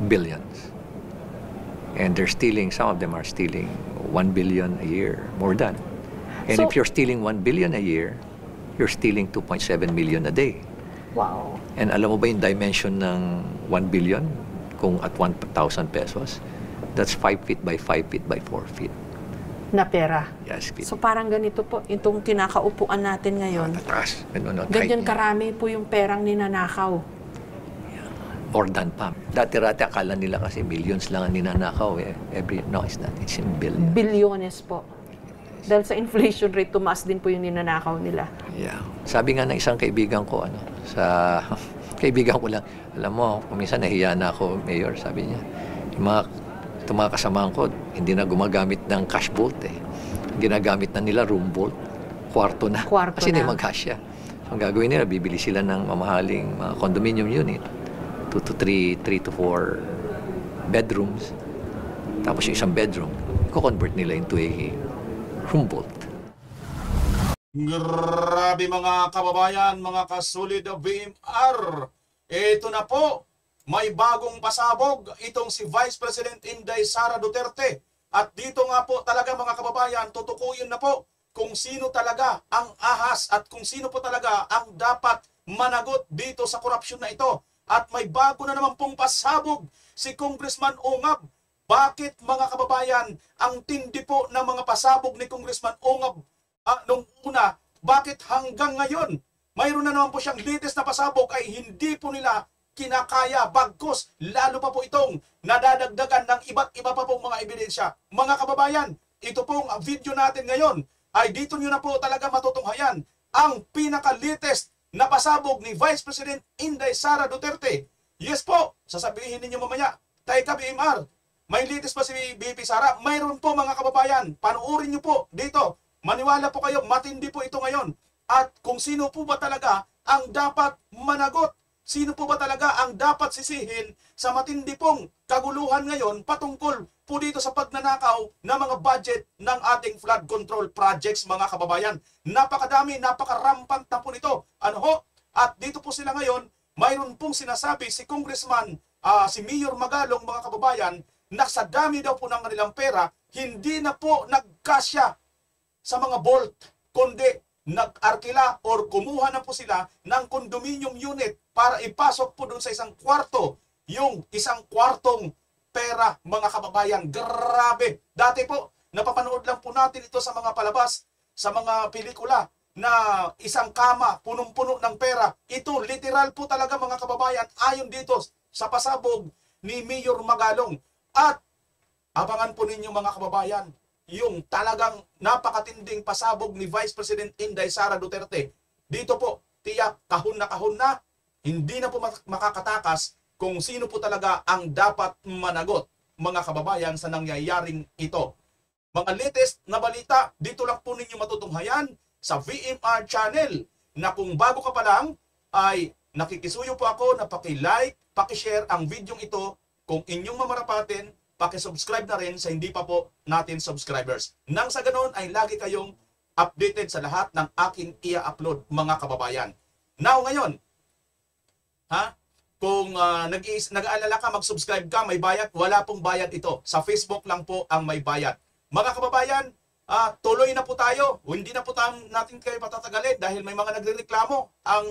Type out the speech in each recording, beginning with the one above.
billions. And they're stealing, some of them are stealing 1 billion a year, more than. And So, if you're stealing 1 billion a year, you're stealing 2.7 million a day. wow. And alam mo ba yung dimension ng 1 billion? Kung at 1,000 pesos, that's 5 feet by 5 feet by 4 feet. Na pera. Yes, feet. So parang ganito po, itong kinakaupuan natin ngayon. Tataas. Ganyan karami po yung perang ninanakaw. More than pa. Dati-rati akala nila kasi millions lang ang ninanakaw. No, it's not. It's in billions. Bilyones po. Dahil sa inflation rate, tumaas din po yung ninanakaw nila. Yeah. Sabi nga ng isang kaibigan ko, kaibigan ko lang, alam mo, kung minsan nahiya na ako, Mayor, sabi niya, yung mga kasamahan ko, hindi na gumagamit ng cash vault eh. Ginagamit na nila room vault, kwarto na. Kasi hindi mag-cash. So, ang gagawin nila, bibili sila ng mamahaling mga condominium unit, 2 to 3 to 4 bedrooms. Tapos yung isang bedroom, i-convert nila into a room vault. Grabe mga kababayan, mga kasulid na VMR. Ito na po, may bagong pasabog itong si Vice President Inday Sara Duterte. At dito nga po talaga mga kababayan, tutukuyin na po kung sino talaga ang ahas at kung sino po talaga ang dapat managot dito sa korupsyon na ito. At may bago na naman pong pasabog si Congressman Ongab. Bakit mga kababayan, ang tindi po ng mga pasabog ni Congressman Ongab nung una, bakit hanggang ngayon, mayroon na naman po siyang latest na pasabog ay hindi po nila kinakaya, bagkus, lalo pa po itong nadadagdagan ng iba't iba pa pong mga ebidensya. Mga kababayan, ito pong video natin ngayon ay dito nyo na po talaga matutunghayan ang pinaka-latest na pasabog ni Vice President Inday Sara Duterte. Yes po, sasabihin ninyo mamaya, Teka BMR, may latest pa si BP Sara. Mayroon po mga kababayan, panuorin nyo po dito. Maniwala po kayo, matindi po ito ngayon. At kung sino po ba talaga ang dapat managot, sino po ba talaga ang dapat sisihin sa matindi pong kaguluhan ngayon patungkol po dito sa pagnanakaw ng mga budget ng ating flood control projects mga kababayan. Napakadami, napakarampant na po nito. Ano ho? At dito po sila ngayon, mayroon pong sinasabi si Congressman, si Mayor Magalong mga kababayan, na sa dami daw po ng kanilang pera, hindi na po nagkasya sa mga vault, kundi nag-arkila or kumuha na po sila ng condominium unit para ipasok po doon sa isang kwarto, yung isang kwartong pera mga kababayan. Grabe! Dati po, napapanood lang po natin ito sa mga palabas, sa mga pelikula, na isang kama, punong-puno ng pera. Ito, literal po talaga mga kababayan, ayon dito sa pasabog ni Mayor Magalong. At abangan po ninyo mga kababayan, yung talagang napakatinding pasabog ni Vice President Inday Sara Duterte. Dito po, tiyak kahon na, hindi na po makakatakas kung sino po talaga ang dapat managot mga kababayan sa nangyayaring ito. Mga latest na balita, dito lang po ninyo matutunghayan sa VMR channel na kung bago ka pa lang ay nakikisuyo po ako na paki-like, paki-share ang video ito. Kung inyong mamarapatin, paki-subscribe na rin sa hindi pa po natin subscribers. Nang sa ganoon ay lagi kayong updated sa lahat ng aking i-upload mga kababayan. Now ngayon, kung nag-aalala ka, mag-subscribe ka, may bayad, wala pong bayad ito. Sa Facebook lang po ang may bayad. Mga kababayan, tuloy na po tayo. Hindi na po natin kayo patatagalin dahil may mga nagrereklamo. Ang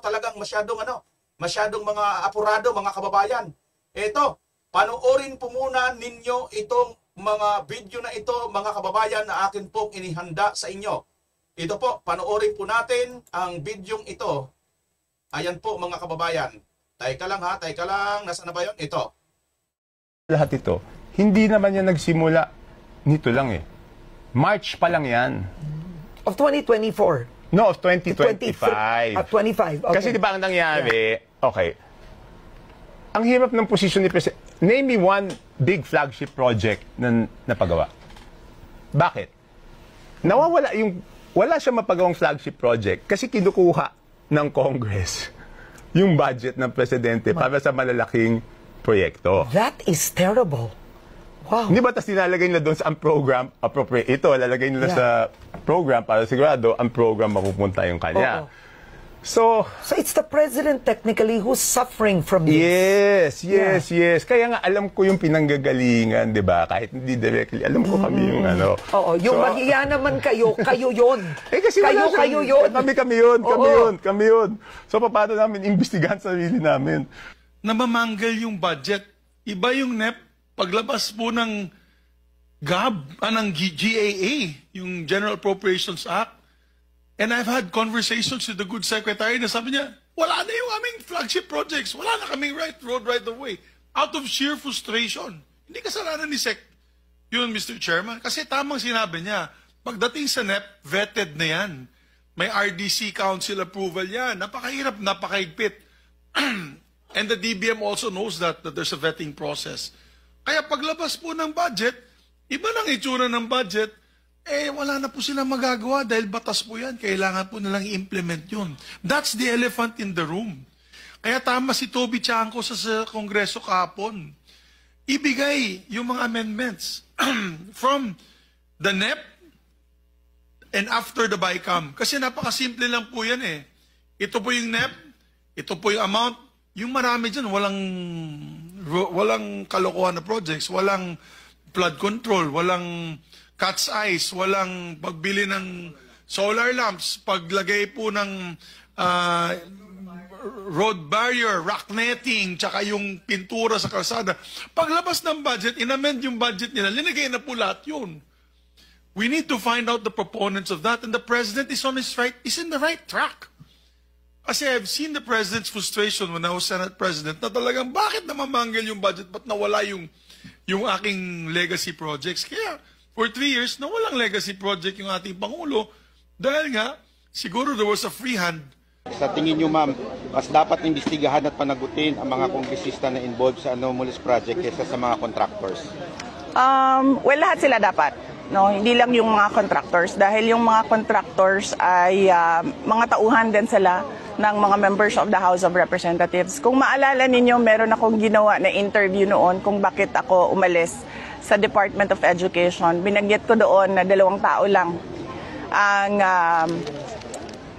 talagang masyadong mga apurado mga kababayan. Ito, panoorin po muna ninyo itong mga video na ito, mga kababayan, na akin pong inihanda sa inyo. Ito po, panoorin po natin ang video ito. Ayan po mga kababayan. Teka lang. Nasaan na ba yun? Ito. Lahat ito, hindi naman yan nagsimula nito lang eh. March pa lang yan. Of 2024? No, of 2025. 25, okay. Kasi di ba ang nangyari, okay, ang hirap ng posisyon ni President. Name me one big flagship project na napagawa. Bakit? Wala siya mapagawang flagship project kasi kinukuha ng Congress yung budget ng Presidente para sa malalaking proyekto. That is terrible. Wow. Hindi ba tas nilalagay nila doon sa ang program, appropriate ito, lalagay nila sa program para sigurado ang program mapupunta yung kanya. So it's the president technically who's suffering from this. Yes. Kaya nga alam ko yung pinanggagalingan, 'di ba? Kahit hindi directly, alam ko kami yung ano. Oo, yung mahiya naman kayo yun. Kasi kayo yun. Kami yun. So paano namin imbestigahan sarili namin? Namamanggal yung budget. Iba yung NEP, paglabas po ng ng GAA, yung General Appropriations Act. And I've had conversations with the good secretary na sabi niya, wala na yung aming flagship projects. Wala na kaming road right of way. Out of sheer frustration. Hindi kasalanan ni Sec. Yun, Mr. Chairman. Kasi tamang sinabi niya, pagdating sa NEP, vetted na yan. May RDC Council approval yan. Napakahirap, napakaigpit. And the DBM also knows that there's a vetting process. Kaya paglabas po ng budget, iba lang itsura ng budget, wala na po silang magagawa dahil batas po yan. Kailangan po nilang i-implement yun. That's the elephant in the room. Kaya tama si Toby Chanco sa Kongreso kahapon. Ibigay yung mga amendments from the NEP and after the BICAM. Kasi napakasimple lang po yan eh. Ito po yung NEP, ito po yung amount. Yung marami dyan, walang kalokohan na projects, walang flood control, walang cat's eyes, walang pagbili ng solar lamps, paglagay po ng road barrier, rock netting, tsaka yung pintura sa kalsada. Paglabas ng budget, inamend yung budget nila, linagay na po lahat yun. We need to find out the proponents of that, and the President is in the right track. Kasi I've seen the President's frustration when I was Senate President na talagang bakit namamanggal yung budget, ba't nawala yung aking legacy projects. Kaya for 3 years, walang legacy project yung ating Pangulo dahil nga, siguro there was a free hand. Sa tingin nyo, ma'am, mas dapat imbestigahan at panagutin ang mga kongresista na involved sa anomalous project kaysa sa mga contractors? Well, lahat sila dapat. No, hindi lang yung mga contractors dahil yung mga contractors ay mga tauhan din sila ng mga members of the House of Representatives. Kung maalala ninyo, meron akong ginawa na interview noon kung bakit ako umalis sa Department of Education. Binanggit ko doon na 2 tao lang ang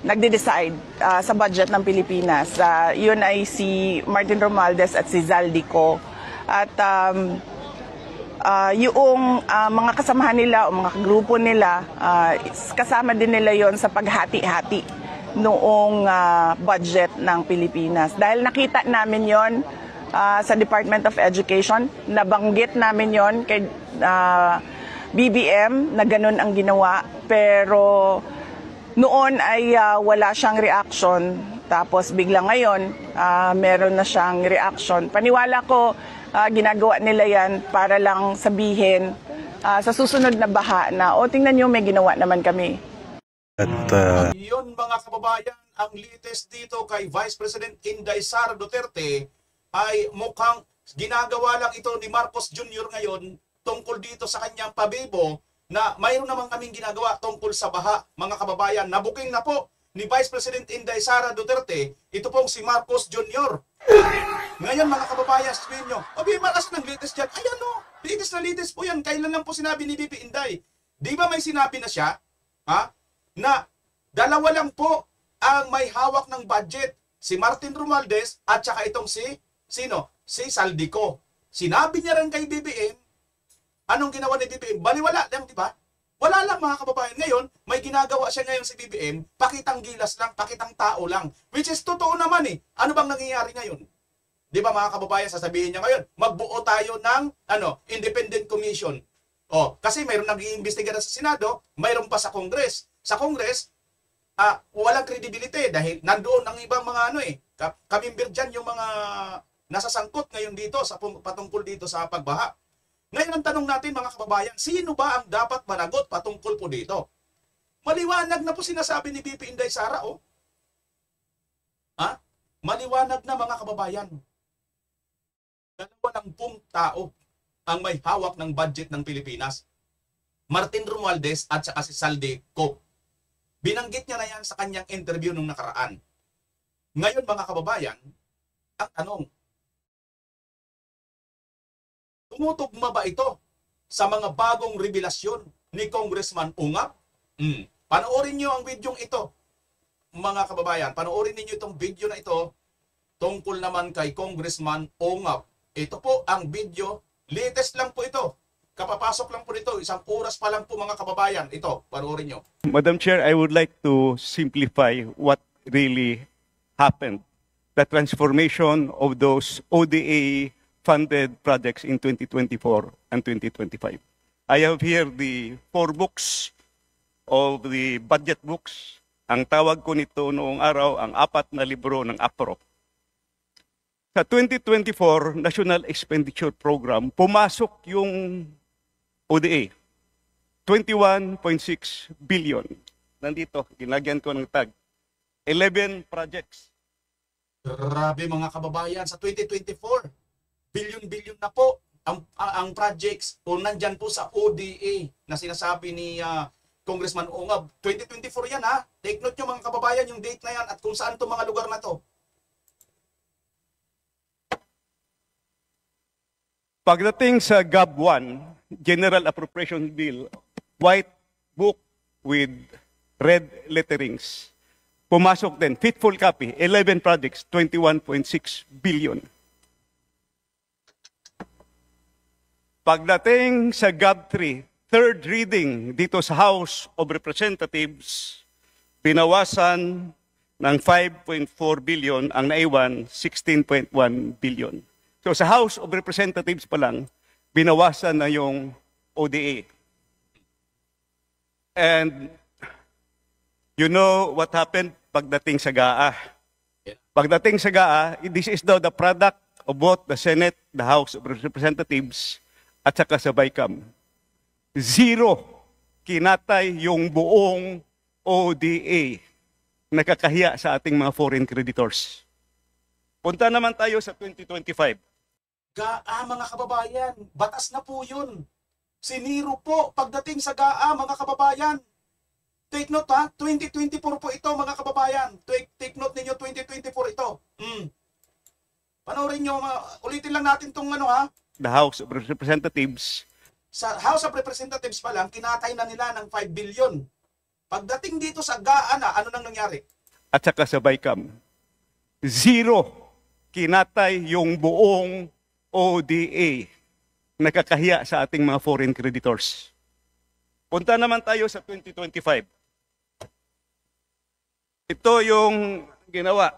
nagde-decide sa budget ng Pilipinas. Yun ay si Martin Romualdez at si Zaldico. At yung mga kasamahan nila o mga grupo nila, kasama din nila yon sa paghati-hati noong budget ng Pilipinas. Dahil nakita namin yon sa Department of Education, nabanggit namin yon kay BBM na ganun ang ginawa, pero noon ay wala siyang reaction. Tapos bigla ngayon, meron na siyang reaction. Paniwala ko, ginagawa nila yan para lang sabihin sa susunod na baha na, tingnan nyo, may ginawa naman kami. Yun mga kababayan, ang latest dito kay Vice President Inday Sara Duterte ay mukhang ginagawa lang ito ni Marcos Jr. ngayon tungkol dito sa kanyang pabibo na mayroon naman kaming ginagawa tungkol sa baha. Mga kababayan, nabuking na po ni Vice President Inday Sara Duterte, ito pong si Marcos Jr. Ngayon mga kababayan, sabihin nyo, Marcos ng latest dyan. Ayan o, latest po yan. Kailan lang po sinabi ni BP Inday? Di ba may sinabi na siya, na 2 lang po ang may hawak ng budget, si Martin Romualdez at saka itong si Zaldico. Sinabi niya rin kay BBM, anong ginawa ni BBM? Baliwala lang, di ba? Wala lang mga kababayan. Ngayon, may ginagawa siya ngayon si BBM, pakitang gilas lang, pakitang tao lang. Which is totoo naman eh. Ano bang nangyayari ngayon? Di ba mga kababayan, sasabihin niya ngayon, magbuo tayo ng independent commission. Kasi mayroon nag-iimbestiga sa Senado, mayroon pa sa Congress. Sa Congress, walang credibility dahil nandoon ang ibang mga kamimbir dyan yung mga nasasangkot ngayon dito patungkol dito sa pagbaha. Ngayon ang tanong natin mga kababayan, sino ba ang dapat managot patungkol po dito? Maliwanag na po sinasabi ni BP Inday Sara, Maliwanag na mga kababayan. 20 tao ang may hawak ng budget ng Pilipinas. Martin Romualdez at saka si Zaldico. Binanggit niya na yan sa kanyang interview nung nakaraan. Ngayon mga kababayan, ang tanong, tumutugma ba ito sa mga bagong revelasyon ni Congressman Ungap? Panoorin niyo ang videong ito. mga kababayan, panoorin ninyo itong video na ito tungkol naman kay Congressman Ongab. Ito po ang video, latest lang po ito. Kapapasok lang po nito, 1 oras pa lang po mga kababayan. Ito, panoorin nyo. Madam Chair, I would like to simplify what really happened. The transformation of those ODA-funded projects in 2024 and 2025. I have here the 4 books of the budget books. Ang tawag ko nito noong araw, ang 4 na libro ng APRO. Sa 2024 National Expenditure Program, pumasok yung ODA. 21.6 billion. Nandito, ginagyan ko ng tag. 11 projects. Grabe mga kababayan, sa 2024, billion-billion na po ang projects o nandyan po sa ODA na sinasabi ni Congressman Ongab. 2024 yan ha. Take note nyo mga kababayan yung date na yan at kung saan itong mga lugar na to. Pagdating sa GAB 1, General Appropriation Bill, white book with red letterings, pumasok din, fitful copy, 11 projects, 21.6 billion. Pagdating sa GAB 3, third reading dito sa House of Representatives, binawasan ng 5.4 billion, ang naiwan 16.1 billion. So sa House of Representatives pa lang, binawasan na yung ODA. And you know what happened pagdating sa GAA. Pagdating sa GAA, this is now the product of both the Senate, the House of Representatives, at saka sa BICAM. 0 kinatay yung buong ODA. Nakakahiya sa ating mga foreign creditors. Punta naman tayo sa 2025. GAA mga kababayan, batas na po yun. Siniro po pagdating sa GAA mga kababayan. Take note ha, 2024 po ito mga kababayan. Take note ninyo, 2024 ito. Panoorin nyo, ulitin lang natin itong ano ha. The House of Representatives. Sa House of Representatives pa lang, kinatay na nila ng 5 billion. Pagdating dito sa GAA na, ano nang nangyari? At saka sa BICAM. 0 kinatay yung buong ODA. Nakakahiya sa ating mga foreign creditors. Punta naman tayo sa 2025. Ito yung ginawa.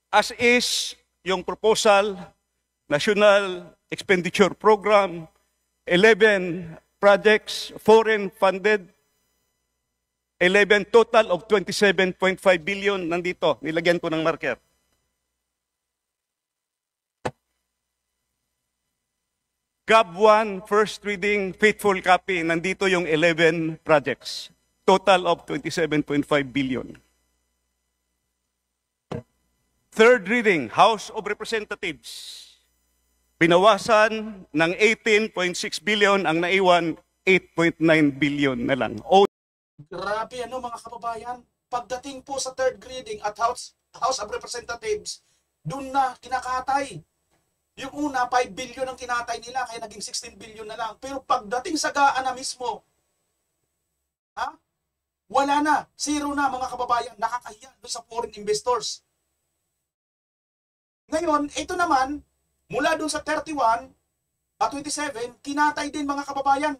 As is, yung proposal, National Expenditure Program, 11 projects, foreign funded, 11 total of 27.5 billion nandito. Nilagyan ko ng marker. GAB 1, first reading, faithful copy, nandito yung 11 projects. Total of 27.5 billion. Third reading, House of Representatives. Binawasan ng 18.6 billion, ang naiwan 8.9 billion na lang. Grabe ano mga kababayan, pagdating po sa third reading at House of Representatives, doon na kinakatay. Yung una, 5 billion ang kinatay nila, kaya naging 16 billion na lang. Pero pagdating sa GAA na mismo, wala na, 0 na mga kababayan, nakakahiya doon sa foreign investors. Ngayon, ito naman, mula doon sa 31 at 27, kinatay din mga kababayan.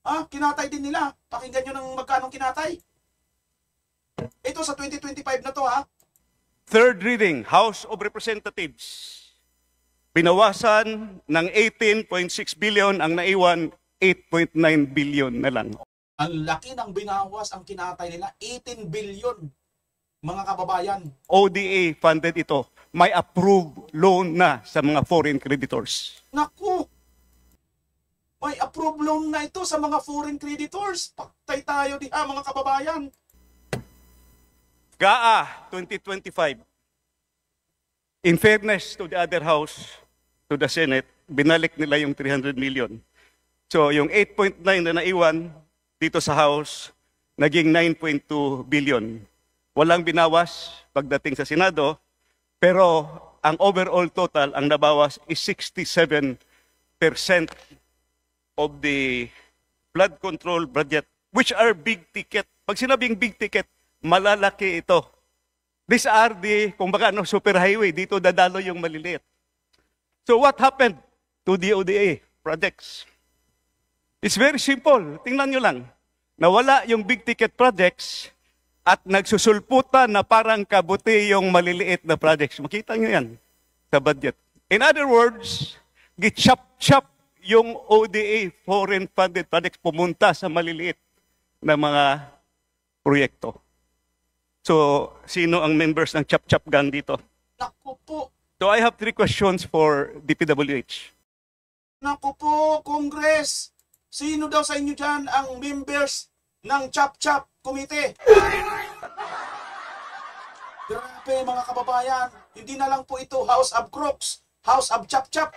Kinatay din nila. Pakinggan nyo ng magkano kinatay. Ito sa 2025 na to Third reading, House of Representatives. Binawasan ng 18.6 billion, ang naiwan 8.9 billion na lang. Ang laki ng binawas ang kinatay nila, 18 billion. Mga kababayan. ODA funded ito. May approved loan na sa mga foreign creditors. Naku! May approved loan na ito sa mga foreign creditors. Paktay tayo diha mga kababayan. GAA 2025. In fairness to the other house, to the Senate, binalik nila yung 300 million. So yung 8.9 na naiwan dito sa House, naging 9.2 billion. Walang binawas pagdating sa Senado, pero ang overall total, ang nabawas is 67% of the flood control budget, which are big ticket. Pag sinabing big ticket, malalaki ito. These are the, kumbaga, superhighway. Dito dadalo yung maliliit. So what happened to the ODA projects? It's very simple. Tingnan nyo lang. Nawala yung big ticket projects at nagsusulputan na parang kabuti yung maliliit na projects. Makita nyo yan sa budget. In other words, gichap-chap yung ODA, foreign funded projects, pumunta sa maliliit na mga proyekto. So, sino ang members ng chap-chap gang dito? Naku po. So, I have 3 questions for DPWH. Naku po, Congress. Sino daw sa inyo dyan ang members ng Chap-Chap Committee? Grabe mga kababayan. Hindi na lang po ito House of Crooks, House of Chap-Chap.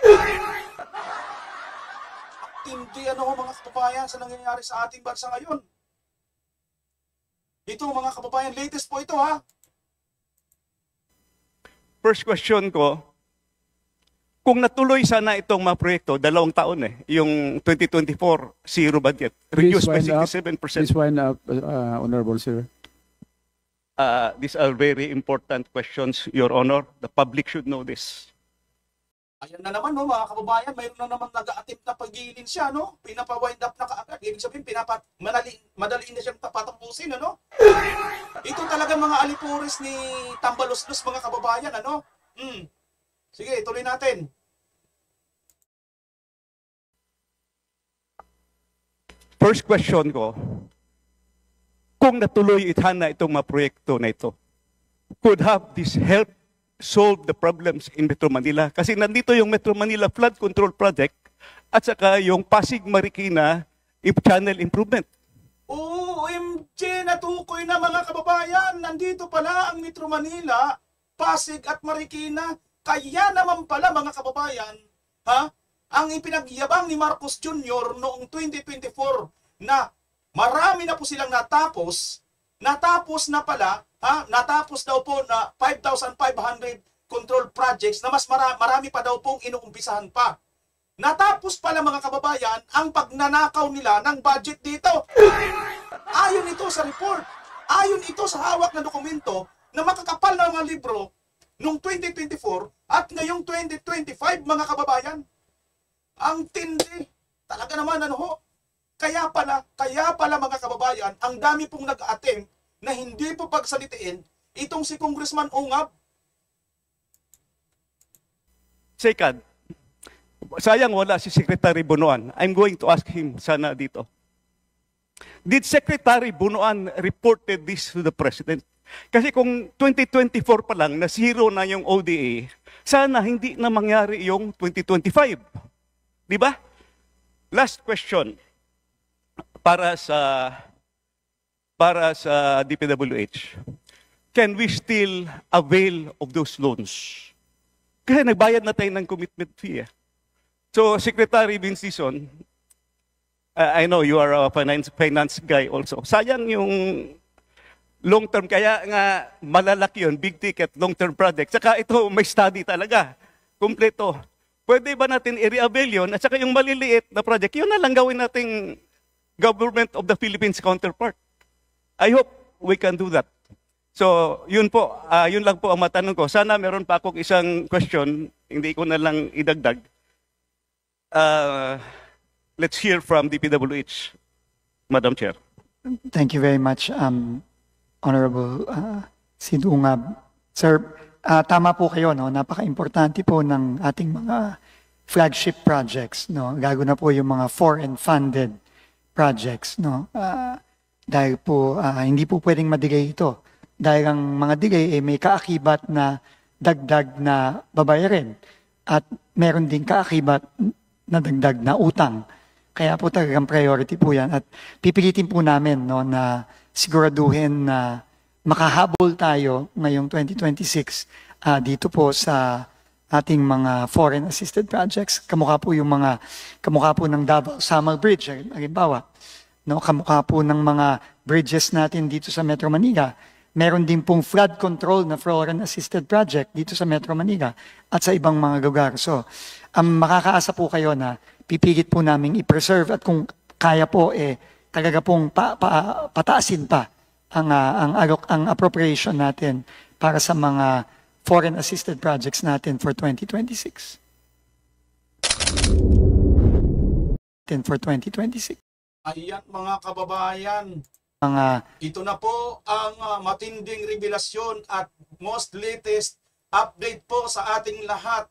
Hindi mga kababayan sa nangyayari sa ating bansa ngayon. Ito mga kababayan, latest po ito ha. First question ko, kung natuloy sana itong mga proyekto, 2 taon yung 2024 zero budget, reduced by 67%. Please wind up, Honorable Sir. These are very important questions, Your Honor. The public should know this. Ayan na naman mga kababayan, mayroon na naman nag-a-attempt na pagigilin siya, Pinapa-wind up na kaagad. Ibig sabihin, madali na siyang tapatampusin, Ito talaga mga alipuris ni Tambaluslos, mga kababayan, Sige, tuloy natin. First question ko, kung natuloy na itong mga proyekto na ito, could have this help solve the problems in Metro Manila? Kasi nandito yung Metro Manila Flood Control Project at saka yung Pasig Marikina Channel Improvement. OMG, natukoy na mga kababayan. Nandito pala ang Metro Manila, Pasig at Marikina. Kaya naman pala mga kababayan, ang ipinagyabang ni Marcos Jr. noong 2024 na marami na po silang natapos na pala, natapos daw po na 5,500 control projects na mas marami pa daw pong inuumpisahan pa. Natapos pala mga kababayan ang pagnanakaw nila ng budget dito. Ayon ito sa report, ayon ito sa hawak na dokumento na makakapal na mga libro noong 2024 at ngayong 2025 mga kababayan. Ang tindi. Talaga naman Kaya pala mga kababayan, ang dami pong nag-attempt na hindi po pagsalitiin itong si Congressman Ungab. Second, sayang wala si Secretary Bunuan. I'm going to ask him sana dito. Did Secretary Bunuan reported this to the President? Kasi kung 2024 pa lang na zero na yung ODA, sana hindi na mangyari yung 2025. Di ba? Last question para sa DPWH. Can we still avail of those loans? Kasi nagbayad na tayo ng commitment fee. So, Secretary Vincison, I know you are a finance guy also. Sayang yung long-term, kaya nga malalaki yun, big ticket, long-term project. Saka ito, may study talaga, kumpleto. Pwede ba natin i-reavail yun? At saka yung maliliit na project, yun na lang gawin nating Government of the Philippines counterpart. I hope we can do that. So, yun po, yun lang po ang matanong ko. Sana meron pa akong isang question, hindi ko na lang idagdag. Let's hear from DPWH, Madam Chair. Thank you very much, Honorable Sidungab. Sir, tama po kayo, napaka-importante po ng ating mga flagship projects, Gago na po yung mga foreign funded projects, dahil po hindi po pwedeng madigay ito. Dahil ang mga digay may kaakibat na dagdag na babayarin at meron din kaakibat na dagdag na utang. Kaya po talagang priority po yan. At pipilitin po namin na siguraduhin na makahabol tayo ngayong 2026 dito po sa ating mga foreign assisted projects. Kamukha po ng Davao Summer Bridge, halimbawa. Kamukha po ng mga bridges natin dito sa Metro Manila. Meron din pong flood control na foreign assisted project dito sa Metro Manila at sa ibang mga lugar. So, makakaasa po kayo na pipilit po namin i-preserve at kung kaya po talaga pong pataasin pa ang appropriation natin para sa mga foreign assisted projects natin for 2026. For 2026. Ayan mga kababayan, Mga ito na po ang matinding revelasyon at most latest update po sa ating lahat.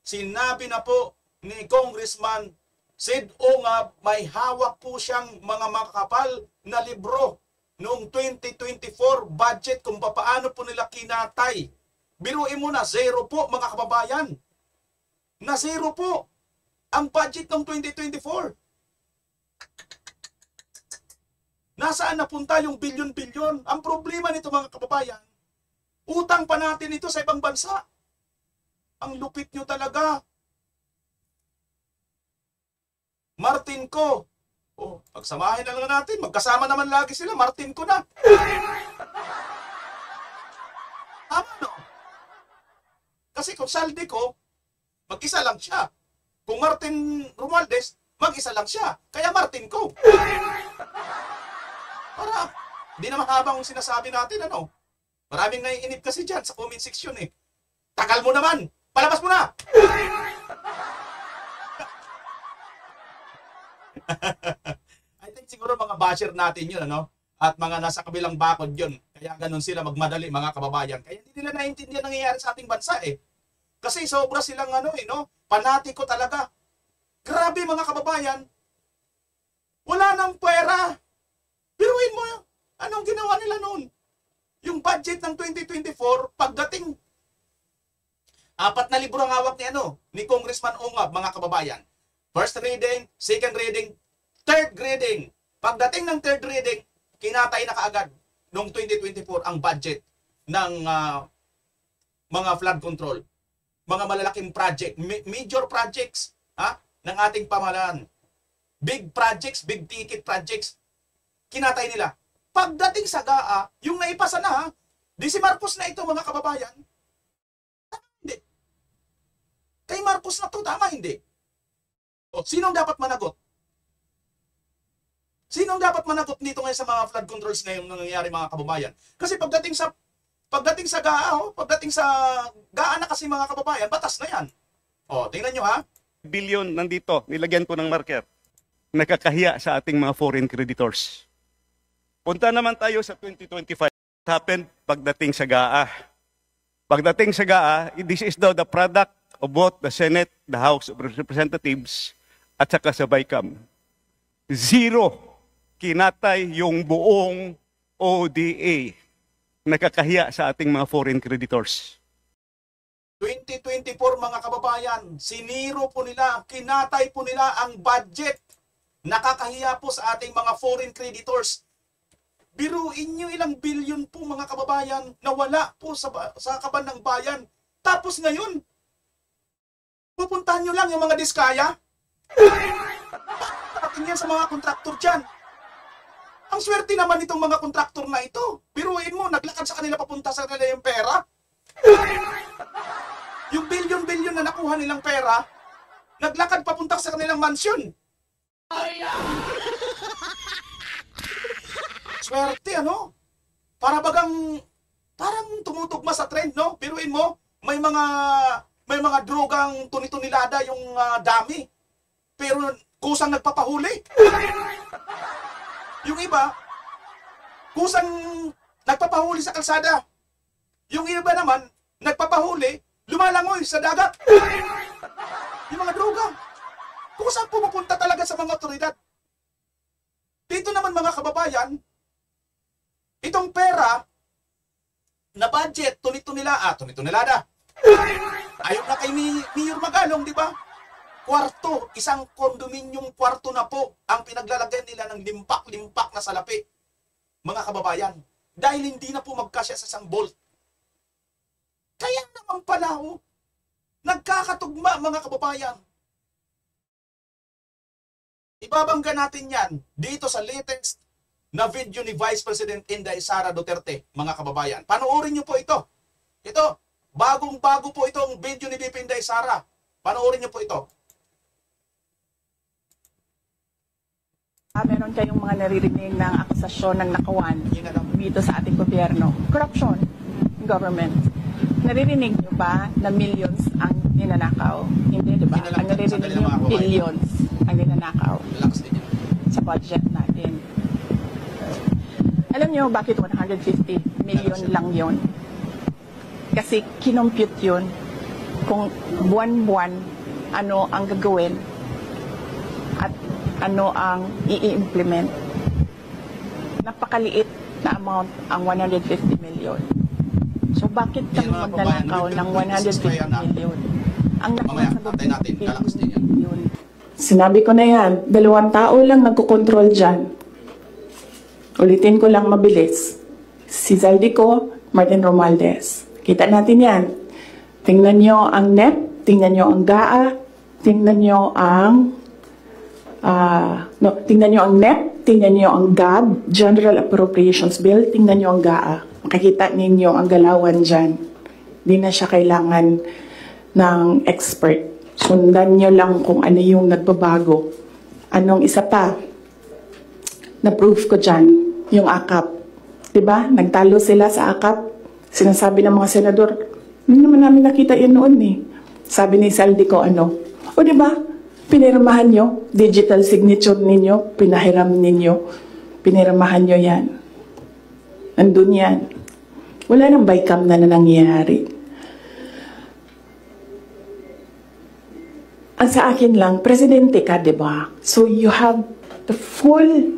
Sinabi na po ni Congressman Sid Ongab, may hawak po siyang mga makakapal na libro noong 2024 budget kung paano po nila kinatay. Biruin mo na, zero po mga kababayan. Na zero po ang budget ng 2024. Nasaan napunta yung bilyon-bilyon? Ang problema nito mga kababayan, utang pa natin ito sa ibang bansa. Ang lupit nyo talaga. Martin ko. Oh, pagsamahin na lang natin. Magkasama naman lagi sila. Martin ko na. Tama no? Kasi kung saldi ko, mag-isa lang siya. Kung Martin Romualdez, mag-isa lang siya. Kaya Martin ko. Para, di na mahabang sinasabi natin, ano? Maraming naiinip kasi dyan sa comment section eh. Tagal mo naman! Palabas mo na! I think siguro mga basher natin yun, ano? At mga nasa kabilang bakod yun. Kaya ganun sila magmadali, mga kababayan. Kaya hindi nila naiintindihan nangyayari sa ating bansa eh. Kasi sobra silang ano eh, no? Panatiko talaga. Grabe mga kababayan. Wala nang pera. Biruin mo yun. Anong ginawa nila noon? Yung budget ng 2024, pagdating, 4 na libro ang hawak ni Congressman Ongab, mga kababayan. First reading, second reading, third reading. Pagdating ng third reading, kinatay na kaagad noong 2024 ang budget ng mga flood control. Mga malalaking project, major projects ng ating pamahalaan. Big projects, big ticket projects, kinatay nila. Pagdating sa GAA, yung naipasa na, di si Marcos na ito mga kababayan. Hindi. Kay Marcos na to, tama hindi? O, sinong dapat managot? Sinong dapat managot dito ngayon sa mga flood controls na yung nangyayari mga kababayan? Kasi pagdating sa GAA, pagdating sa GAA na kasi mga kababayan, batas na yan. O, tingnan nyo ha. Billion nandito, nilagyan ko ng marker. Nakakahiya sa ating mga foreign creditors. Punta naman tayo sa 2025. What happened pagdating sa GAA? Pagdating sa GAA, this is now the product of both the Senate, the House of Representatives, at saka sa BICAM. Zero kinatay yung buong ODA. Nakakahiya sa ating mga foreign creditors. 2024 mga kababayan, siniro po nila, kinatay po nila ang budget. Nakakahiya po sa ating mga foreign creditors. Biruin nyo ilang bilyon po mga kababayan na wala po sa kaban ng bayan. Tapos ngayon, pupuntahan nyo lang yung mga diskaya. Parating yan sa mga kontraktor dyan. Ang swerte naman itong mga kontraktor na ito. Biruin mo, naglakad sa kanila papunta sa kanila yung pera. Yung bilyon-bilyon na nakuha nilang pera, naglakad papunta sa kanilang mansyon. Swerte, ano? Parang tumutugma sa trend, no? Biruin mo, may mga drogang tuni-tunilada yung dami. Pero kusang nagpapahuli. Yung iba, kusang nagpapahuli sa kalsada. Yung iba naman, nagpapahuli, lumalangoy sa dagat. Yung mga droga. Kusang pumupunta talaga sa mga otoridad. Dito naman mga kababayan, itong pera na budget, tuni-tunilada. Ayaw na kay Mayor Magalong, di ba? Kwarto, isang kondominium kwarto na po ang pinaglalagyan nila ng limpak-limpak na salapi. Mga kababayan, dahil hindi na po magkasya sa isang bolt. Kaya naman pala, nagkakatugma mga kababayan. Ibabangga natin yan dito sa latest na video ni Vice President Inday Sara Duterte, mga kababayan. Panoorin nyo po ito. Ito, bagong-bago po itong video ni VP Inday Sara. Panoorin nyo po ito. Meron kayong mga naririnig ng akusasyon ng nakawan dito sa ating gobyerno. Corruption in government. Naririnig nyo ba na millions ang ninanakaw? Hindi, di ba? Ang naririnig nyo, billions ang ninanakaw sa budget natin. Alam nyo bakit 150 million lang yon? Kasi kinompute yun kung buwan-buwan ano ang gagawin at ano ang i-implement. Napakaliit na amount ang 150 million. So bakit kami magnanakaw ng 150 million? Ang nakasagot million. Sinabi ko na yan, 2 tao lang nagkokontrol dyan. Ulitin ko lang mabilis. Si Zaldico, Martin Romualdez. Kita natin yan. Tingnan nyo ang NEP, tingnan nyo ang GAA, tingnan nyo ang tingnan nyo ang NEP, tingnan nyo ang GAB, General Appropriations Bill, tingnan nyo ang GAA. Makikita ninyo ang galawan dyan. Hindi na siya kailangan ng expert. Sundan nyo lang kung ano yung nagbabago. Anong isa pa? Na-proof ko dyan, yung AKAP. Diba? Nagtalo sila sa AKAP. Sinasabi ng mga senador, hindi naman namin nakita yan noon eh. Sabi ni Zaldico, o diba? Pinirmahan nyo, digital signature ninyo, pinahiram ninyo, pinirmahan nyo yan. Nandun yan. Wala nang bycam na nangyayari. Ang sa akin lang, presidente ka, diba? So you have the full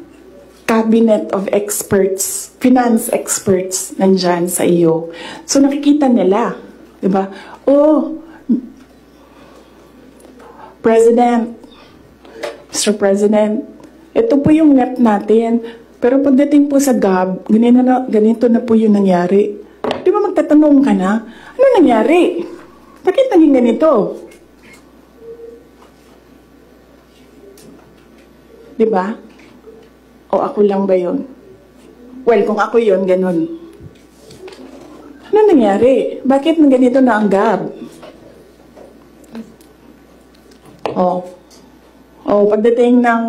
cabinet of experts, finance experts, nandyan sa iyo. So nakikita nila, diba? President, Mr. President, ito po yung NEP natin. Pero pagdating po sa GAB, ganito na po yung nangyari. Di ba magtatanong ka na, ano nangyari? Bakit naging ganito? Di ba? O ako lang ba yun? Well, kung ako yun, ganun. Ano nangyari? Bakit ganito na ang GAB? Pagdating ng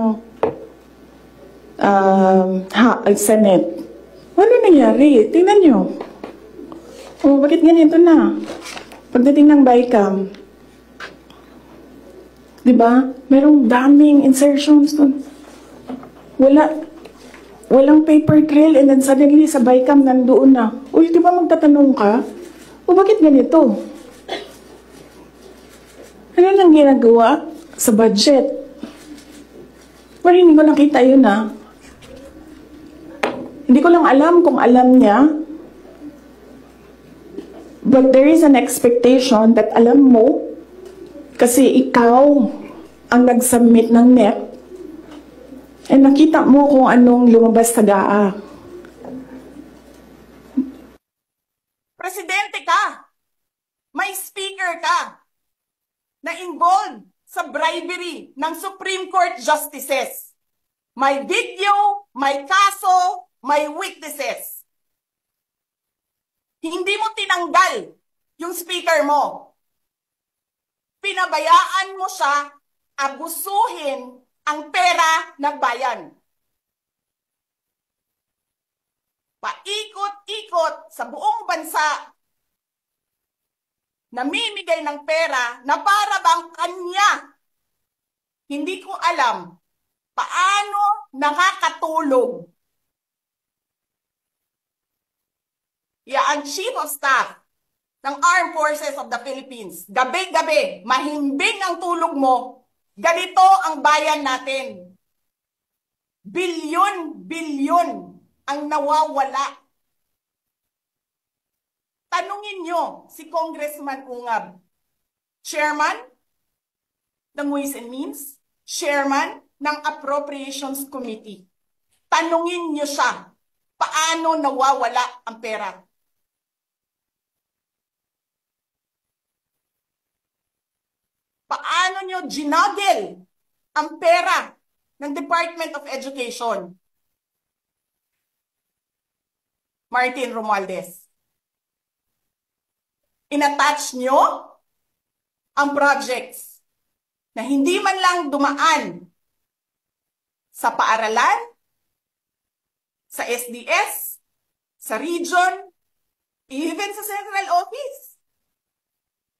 Senate, ano nangyari? Tingnan nyo. Bakit ganito na? Pagdating ng BICAM, di ba? Merong daming insertions doon. Walang paper trail and then suddenly sa BICAM nandoon na. Uy, di ba magtatanong ka? Bakit ganito? Ano nang ginagawa sa budget? Well, hindi ko nakita yun Hindi ko lang alam kung alam niya. But there is an expectation that alam mo kasi ikaw ang nag-submit ng NEP and nakita mo kung anong lumabas sa GAA. Presidente ka! May speaker ka! Na involved sa bribery ng Supreme Court justices. May video, may kaso, may witnesses. Hindi mo tinanggal yung speaker mo. Pinabayaan mo siya abusuhin ang pera ng bayan. Paikot-ikot sa buong bansa, namimigay ng pera na para bang kanya. Hindi ko alam paano nakakatulog. Ang Chief of Staff ng Armed Forces of the Philippines, gabi-gabi, mahimbing ang tulog mo, ganito ang bayan natin. Bilyon-bilyon ang nawawala. Tanungin nyo si Congressman Ungab, Chairman ng Ways and Means, Chairman ng Appropriations Committee. Tanungin nyo siya, paano nawawala ang pera? Paano nyo ginagel ang pera ng Department of Education? Martin Romualdez. In-attach nyo ang projects na hindi man lang dumaan sa paaralan, sa SDS, sa region, even sa central office.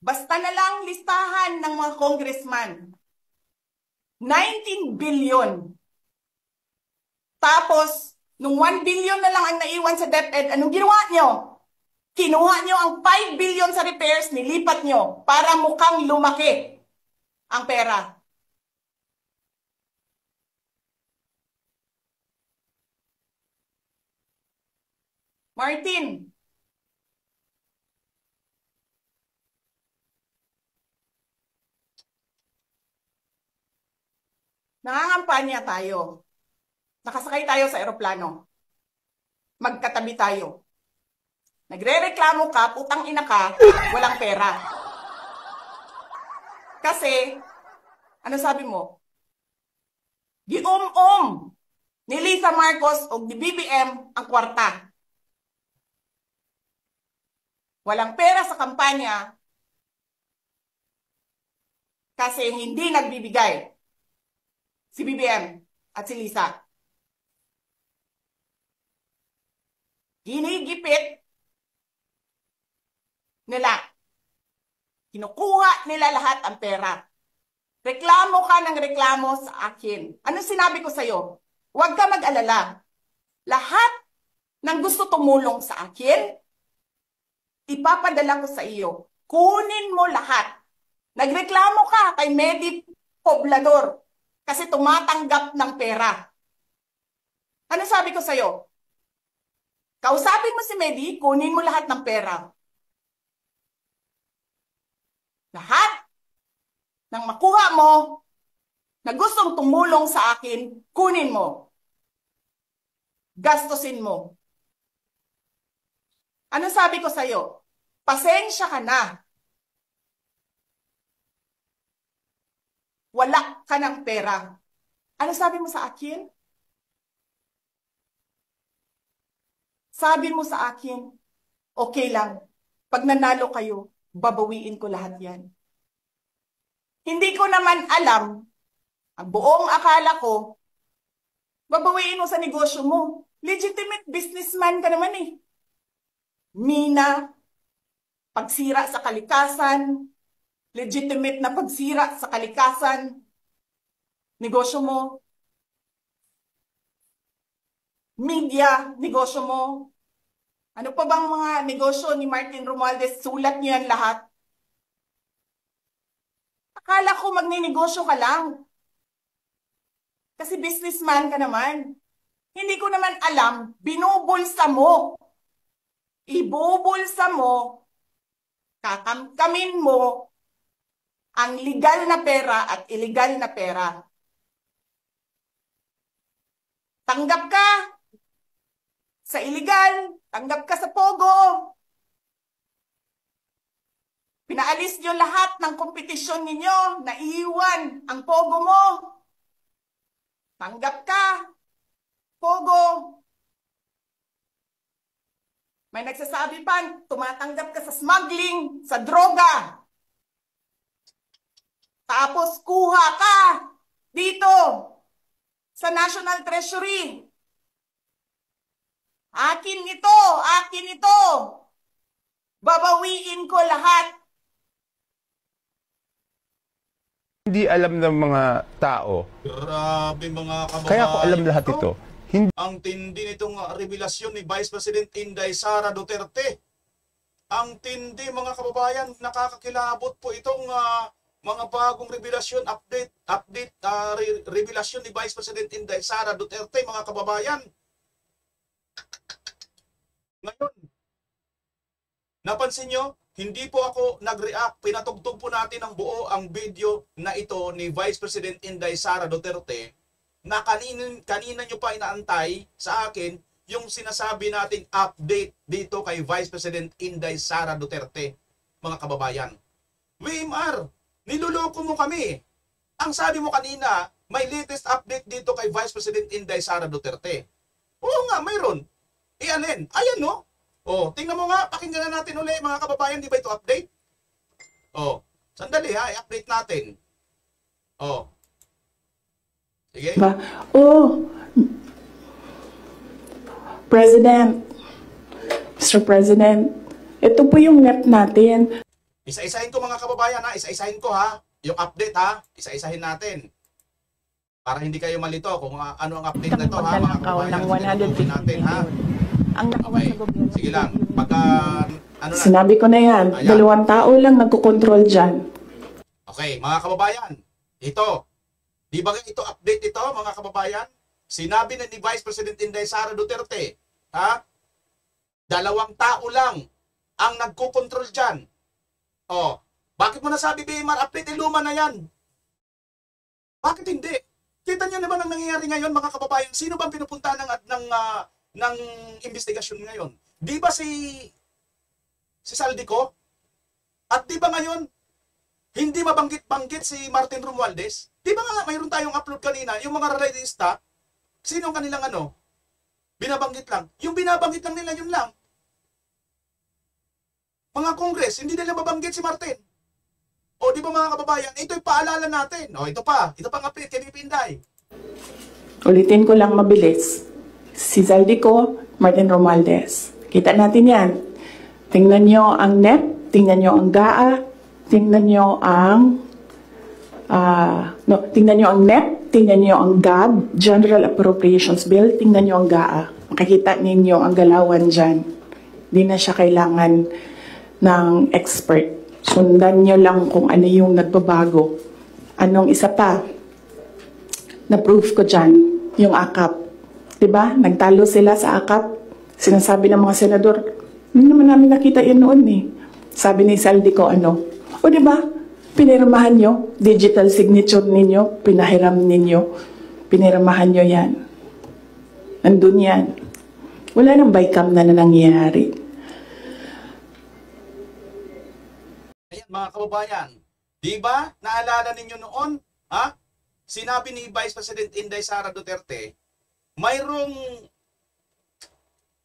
Basta na lang listahan ng mga congressman. 19 billion. Tapos, nung 1 billion na lang ang naiwan sa DepEd, anong ginawa nyo? Kinuha nyo ang 5 billion sa repairs, nilipat nyo para mukhang lumaki ang pera. Martin, nangangampanya tayo. Nakasakay tayo sa eroplano. Magkatabi tayo. Nagre-reklamo ka, putang ina ka, walang pera. Kasi, ano sabi mo? Gium-um ni Lisa Marcos o ni BBM ang kwarta. Walang pera sa kampanya kasi hindi nagbibigay si BBM at si Lisa. Ginigipit nila. Kinukuha nila lahat ang pera. Reklamo ka ng reklamo sa akin. Ano sinabi ko sa'yo? Huwag ka mag-alala. Lahat ng gusto tumulong sa akin, ipapadala ko sa iyo. Kunin mo lahat. Nagreklamo ka kay Medi Poblador kasi tumatanggap ng pera. Ano sabi ko sa'yo? Kausapin mo si Medi, kunin mo lahat ng pera. Lahat ng makuha mo na gustong tumulong sa akin, kunin mo. Gastusin mo. Ano sabi ko sa'yo? Pasensya ka na. Wala ka ng pera. Ano sabi mo sa akin? Sabi mo sa akin, okay lang. Pag nanalo kayo, babawiin ko lahat yan. Hindi ko naman alam, ang buong akala ko, babawiin mo sa negosyo mo. Legitimate businessman ka naman eh. Mina, pagsira sa kalikasan, legitimate na pagsira sa kalikasan, negosyo mo. Media, negosyo mo. Ano pa bang mga negosyo ni Martin Romualdez? Sulat niyo yan lahat. Akala ko magninegosyo ka lang. Kasi businessman ka naman. Hindi ko naman alam, binubulsa mo. Ibubulsa mo, kakamkamin mo ang legal na pera at illegal na pera. Tanggap ka sa illegal, tanggap ka sa Pogo. Pinaalis nyo lahat ng kompetisyon ninyo, naiiwan ang Pogo mo. Tanggap ka, Pogo. May nagsasabi pa, tumatanggap ka sa smuggling, sa droga. Tapos kuha ka dito sa National Treasury. Akin ito, akin ito. Babawiin ko lahat. Hindi alam ng mga tao. Grabe mga kababayan. Kaya ko alam lahat ito. Hindi. Ang tindi nitong revelasyon ni Vice President Inday Sara Duterte. Ang tindi mga kababayan, nakakakilabot po itong mga bagong revelasyon, revelasyon ni Vice President Inday Sara Duterte mga kababayan. Ngayon, napansin nyo, hindi po ako nag-react. Pinatugtog po natin ang buo ang video na ito ni Vice President Inday Sara Duterte na kanina nyo pa inaantay sa akin yung sinasabi nating update dito kay Vice President Inday Sara Duterte, mga kababayan. WMR, niluloko mo kami. Ang sabi mo kanina, may latest update dito kay Vice President Inday Sara Duterte. Oo nga, mayroon. Alin? Ayan no? Oh, tingnan mo nga, pakinggan na natin ulit mga kababayan, di ba ito update? Oh, sandali ha, i-update natin. Oh. Sige. Diba? Oh, President, Mr. President, ito po yung NEP natin. Isa-isahin ko mga kababayan ha, isa-isahin ko ha. Yung update ha, isa-isahin natin. Para hindi kayo malito kung ano ang update na ito ha, mga kababayan. Ng 150 natin ha. Ang nakawa Okay, sa gobyerno. sige lang. Pagka, ano na. Sinabi ko na yan, Ayan. 2 tao lang nagkukontrol dyan. Okay, mga kababayan, ito. Di ba ito update ito, mga kababayan? Sinabi na ni Vice President Inday Sara Duterte, ha? 2 tao lang ang nagkukontrol dyan. Oh, bakit mo nasabi BMR update? Luma na yan. Bakit hindi? Kita niyo naman ang nangyayari ngayon, mga kababayan. Sino bang pinupunta ng investigasyon ngayon? Di ba si Saldico? At di ba ngayon, hindi mabanggit-banggit si Martin Romualdez? Di ba nga mayroon tayong upload kanina, yung mga rallyista, sino ang kanilang binabanggit lang. Yung binabanggit lang nila, yun lang. Mga Congress, hindi nila mabanggit si Martin. O di ba mga kababayan, ito'y paalala natin. O ito pa ang update kay VP Inday. Ulitin ko lang mabilis. Si Zaldico, Martin Romualdez. Kita natin yan. Tingnan nyo ang NEP, tingnan nyo ang GAA, tingnan nyo ang tingnan nyo ang NEP, tingnan nyo ang GAB, General Appropriations Bill, tingnan nyo ang GAA. Makikita ninyo ang galawan dyan. Di na siya kailangan ng expert. Sundan nyo lang kung ano yung nagbabago. Anong isa pa? Na-proof ko dyan, yung AKAP. Diba? Nagtalo sila sa AKAP. Sinasabi ng mga senador, hindi naman namin nakita yun noon eh. Sabi ni Saldico, o diba? Pinirmahan nyo, digital signature ninyo, pinahiram ninyo, pinirmahan nyo yan. Nandun yan. Wala nang bycam na nangyayari. Ayan mga kababayan, di ba naalala ninyo noon, ha? Sinabi ni Vice President Inday Sara Duterte, mayroong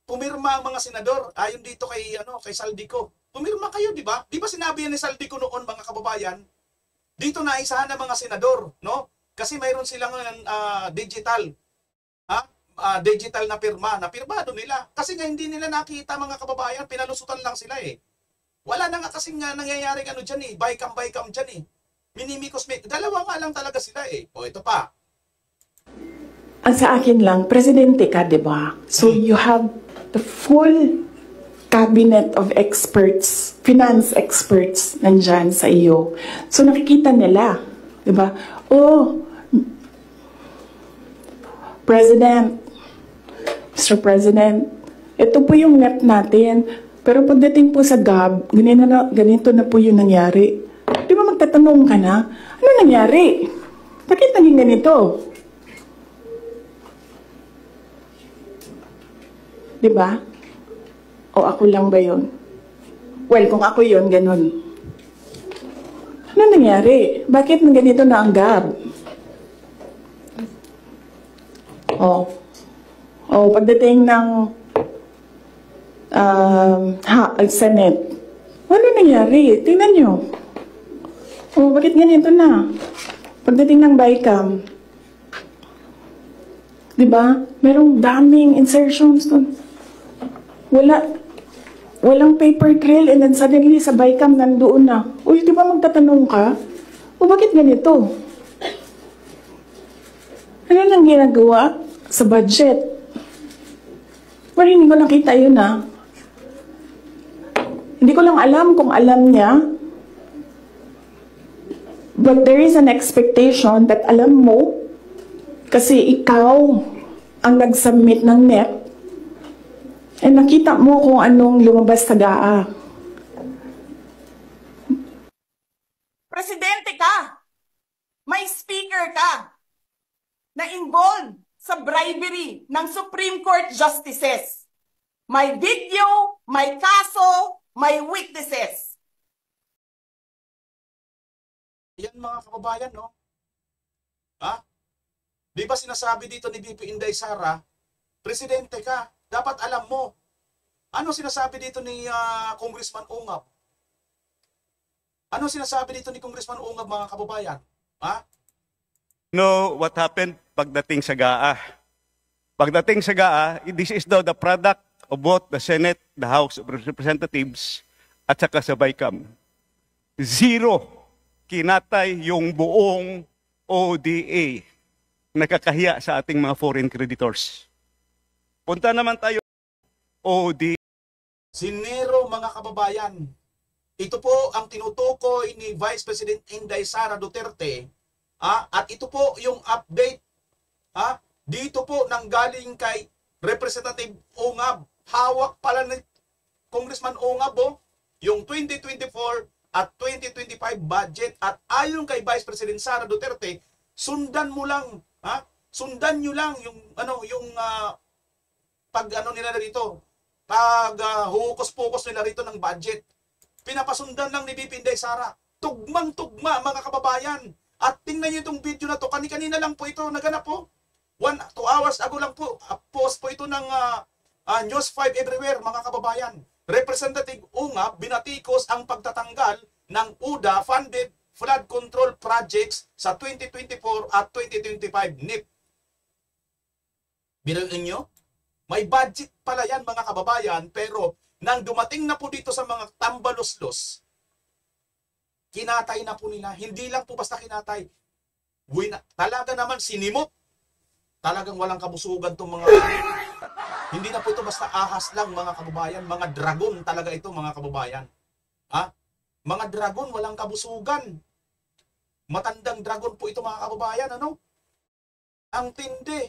pumirma ang mga senador ayon dito kay Saldico. Pumirma kayo, di ba? Di ba sinabi ni Saldico noon, mga kababayan, dito naisahan ng mga senador, no? Kasi mayroon silang digital, digital na pirma, na pirmado nila. Kasi nga hindi nila nakita, mga kababayan, pinalusutan lang sila eh. Wala na nga kasing nangyayari dyan eh, bycam dyan eh. Minimikos, dalawa nga lang talaga sila eh. O ito pa. Ang sa akin lang, presidente ka, di ba? So you have the full cabinet of experts, finance experts, nandyan sa iyo. So nakikita nila, di ba? Oh, President, Mr. President, ito po yung NEP natin. Pero pagdating po sa GAB, ganito na po yung nangyari. Di ba magtatanong ka na, ano nangyari? Bakit naging ganito? Di ba? O ako lang ba yun? Well, kung ako yun, ganun. Ano nangyari? Bakit ganito na ang GAB? Pagdating ng Senate. Ano nangyari? Tingnan nyo. Bakit ganito na? Pagdating ng BICAM, di ba? Merong daming insertions doon. Walang paper trail and then suddenly sa BICAM nandoon na. Uy, di ba magtatanong ka? Bakit ganito? Ano nang ginagawa sa budget? Well, hindi ko nakita yun Hindi ko lang alam kung alam niya. But there is an expectation that alam mo kasi ikaw ang nag-submit ng NEP and nakita mo kung anong lumabas sa GAA. Presidente ka! May speaker ka na involved sa bribery ng Supreme Court justices. May video, may kaso, may witnesses. Yan mga kababayan, no? Di ba sinasabi dito ni VP Inday Sara, presidente ka, dapat alam mo. Ano sinasabi dito ni Congressman Ungab? Ano sinasabi dito ni Congressman Ungab, mga kababayan? know what happened pagdating sa GAA. Pagdating sa GAA, this is now the product of both the Senate, the House of Representatives, at saka sa BICAM. Zero kinatay yung buong ODA. Nakakahiya sa ating mga foreign creditors. Punta naman tayo ODA. Sinero, mga kababayan. Ito po ang tinutukoy ni Vice President Inday Sara Duterte. At ito po yung update. Dito po nanggaling kay Representative Ongab. Hawak pala ni Congressman Ongab yung 2024 at 2025 budget. At ayon kay Vice President Sara Duterte, sundan mo lang, sundan nyo lang yung pag nila rito, pag hukus-pukus nila rito ng budget. Pinapasundan lang ni VP Inday Sara. Tugmang-tugma, mga kababayan. At tingnan nyo itong video na to. Kanina lang po ito naganap po. 2 hours ago lang po. Post po ito ng News 5 Everywhere, mga kababayan. Representative Ongab binatikos ang pagtatanggal ng UDA-funded flood control projects sa 2024 at 2025 NIP. Biruin nyo? May budget pala yan, mga kababayan, pero nang dumating na po dito sa mga tambalos-los, kinatay na po nila. Hindi lang po basta kinatay. Talaga naman sinimot. Talagang walang kabusugan itong mga... Hindi na po ito basta ahas lang, mga kababayan. Mga dragon talaga ito, mga kababayan. Mga dragon, walang kabusugan. Matandang dragon po ito, mga kababayan. Ang tindi.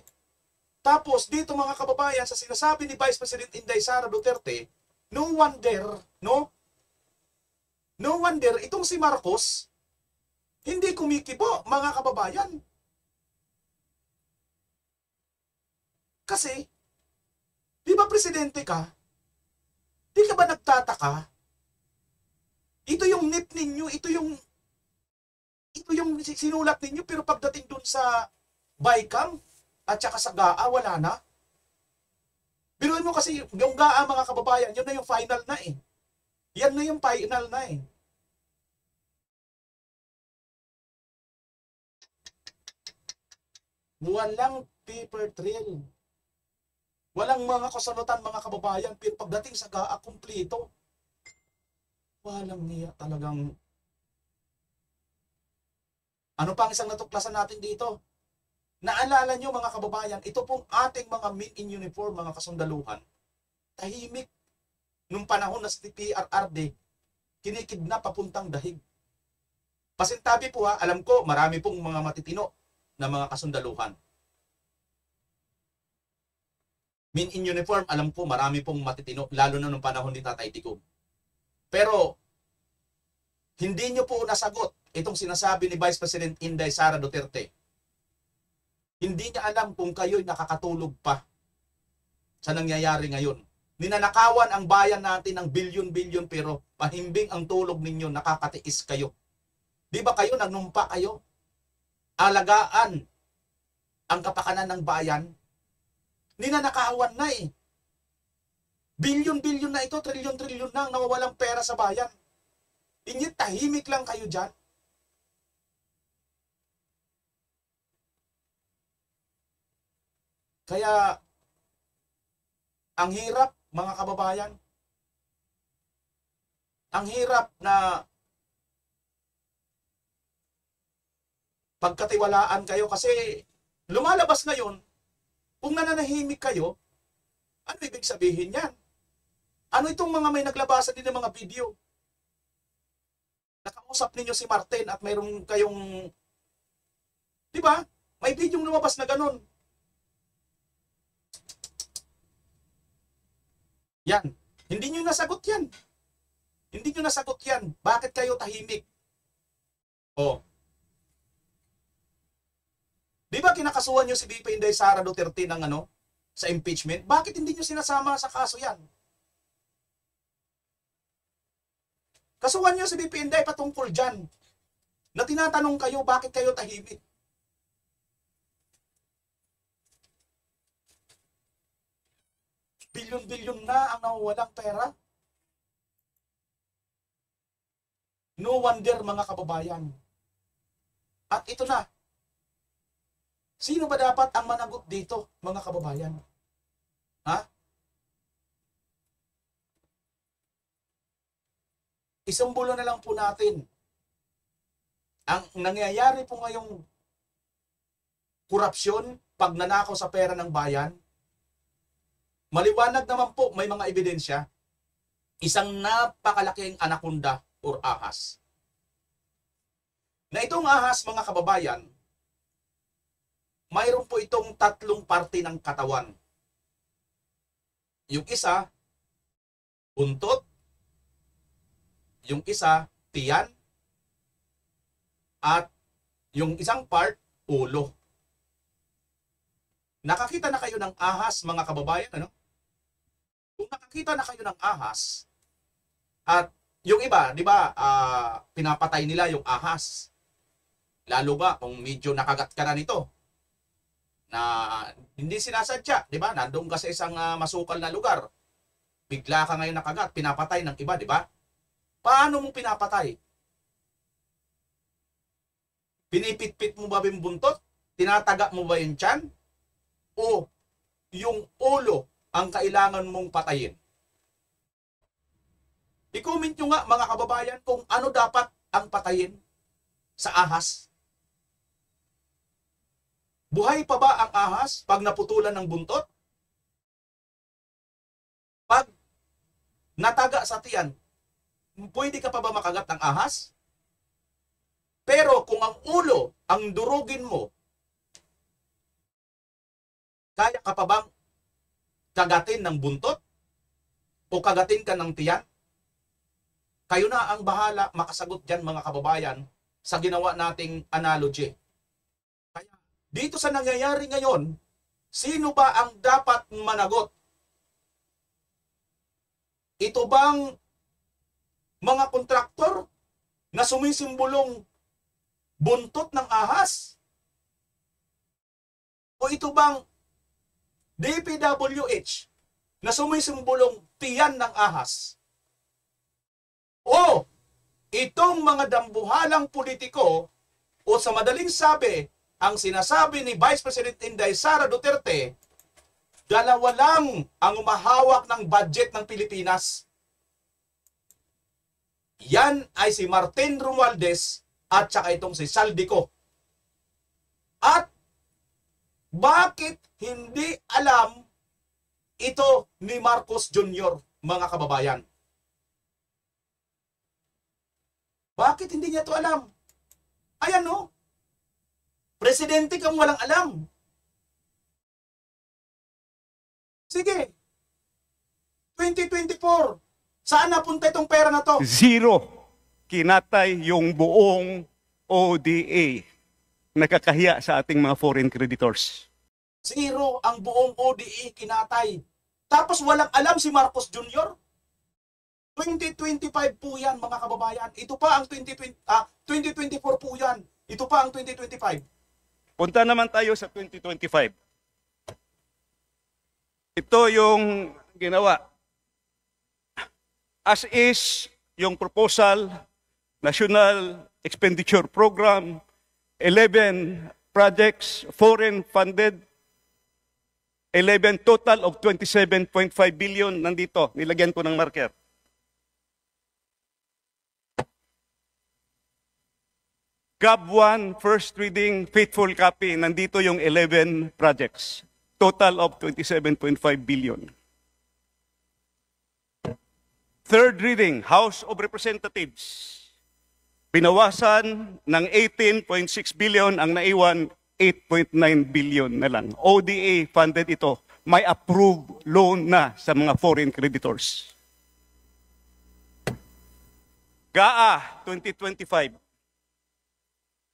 Tapos dito, mga kababayan, sa sinasabi ni Vice President Inday Sara Duterte, no wonder, itong si Marcos, hindi kumikibo, mga kababayan. Kasi, di ba presidente ka? Di ka ba nagtataka? Ito yung NIP ninyo, ito yung sinulat ninyo, pero pagdating dun sa BICAM at saka sa GAA, wala na. Biruin mo kasi yung GAA, mga kababayan, yun na yung final na eh. Yan na yung final na eh. Walang paper trail. Walang mga kasalutan, mga kababayan, pero pagdating sa GAA, kumplito. Walang niya talagang... Ano pa ang isang natuklasan natin dito? Naalala nyo, mga kababayan, ito pong ating mga men in uniform, mga kasundaluhan, tahimik nung panahon na si PRRD, kinikidnap papuntang dahig. Pasintabi po alam ko, marami pong mga matitino na mga kasundaluhan. Men in uniform, alam ko, marami pong matitino, lalo na nung panahon ni Tatay Digong. Pero, hindi nyo po nasagot itong sinasabi ni Vice President Inday Sara Duterte. Hindi niya alam kung kayo'y nakakatulog pa sa nangyayari ngayon. Ninanakawan ang bayan natin ng bilyon-bilyon, pero pahimbing ang tulog ninyo, nakakatiis kayo. Di ba kayo, nagnumpa kayo? Alagaan ang kapakanan ng bayan. Ninanakawan na eh. Bilyon-bilyon na ito, trilyon-trilyon na ang nawawalang pera sa bayan. Inyit, tahimik lang kayo dyan. Kaya, ang hirap, mga kababayan. Ang hirap na pagkatiwalaan kayo kasi lumalabas ngayon, kung nananahimik kayo, ano ibig sabihin yan? Ano itong mga may naglabasan din ng mga video? Nakausap ninyo si Martin at mayroon kayong, di ba? May video lumabas na ganun. Yan. Hindi nyo nasagot yan. Hindi nyo nasagot yan. Bakit kayo tahimik? Di ba kinakasuhan nyo si VP Inday Sara Duterte ng sa impeachment? Bakit hindi nyo sinasama sa kaso yan? Kasuhan nyo si VP Inday patungkol dyan. Na tinatanong kayo, bakit kayo tahimik? Bilyon-bilyon na ang nawawalang pera. No wonder, mga kababayan. At ito na, Sino ba dapat ang managot dito, mga kababayan? Ha? Isumbulo na lang po natin ang nangyayari po ngayong korupsyon, pagnanakaw sa pera ng bayan. Maliwanag naman po, may mga ebidensya. Isang napakalaking anaconda or ahas. Na itong ahas, mga kababayan, mayroon po itong 3 parte ng katawan. Yung isa, buntot. Yung isa, tiyan. At yung isang part, ulo. Nakakita na kayo ng ahas, mga kababayan, ano? Kung nakakita na kayo ng ahas, at yung iba, di ba, pinapatay nila yung ahas. Lalo ba kung medyo nakagat ka na nito, na hindi sinasadya, di ba? Nandun ka sa isang masukal na lugar. Bigla ka ngayon nakagat, pinapatay ng iba, di ba? Paano mo pinapatay? Pinipit-pit mo ba yung buntot? Tinataga mo ba yung tiyan? O yung ulo ang kailangan mong patayin? I-comment nyo nga, mga kababayan, kung ano dapat ang patayin sa ahas. Buhay pa ba ang ahas pag naputulan ng buntot? Pag nataga sa tiyan, pwede ka pa ba makagat ng ahas? Pero kung ang ulo ang durugin mo, kaya ka pa bang kagatin ng buntot? O kagatin ka ng tiyan? Kayo na ang bahala makasagot dyan, mga kababayan, sa ginawa nating analogy. Kaya dito sa nangyayari ngayon, sino ba ang dapat managot? Ito bang mga kontraktor na sumisimbolong buntot ng ahas? O ito bang DPWH na sumisimbolong tiyan ng ahas? O itong mga dambuhalang politiko, o sa madaling sabi, ang sinasabi ni Vice President Inday Sara Duterte, dalawa lang ang umahawak ng budget ng Pilipinas. Yan ay si Martin Romualdez at saka itong si Saldico. At bakit hindi alam ito ni Marcos Jr., mga kababayan? Bakit hindi niya ito alam? Ayan, no? Presidente kang walang alam. Sige. 2024. Saan napunta itong pera na to? Zero. Kinatay yung buong ODA. Nakakahiya sa ating mga foreign creditors. Zero ang buong ODA kinatay. Tapos walang alam si Marcos Jr.? 2025 po yan, mga kababayan. Ito pa ang 2024 po yan. Ito pa ang 2025. Punta naman tayo sa 2025. Ito yung ginawa. As is, yung proposal, National Expenditure Program, 11 projects, foreign funded, 11 total of 27.5 billion nandito. Nilagyan ko ng marker. GAB 1, first reading, faithful copy, nandito yung 11 projects. Total of 27.5 billion. Third reading, House of Representatives. Binawasan ng 18.6 billion, ang naiwan 8.9 billion na lang. ODA funded ito. May approved loan na sa mga foreign creditors. GAA 2025.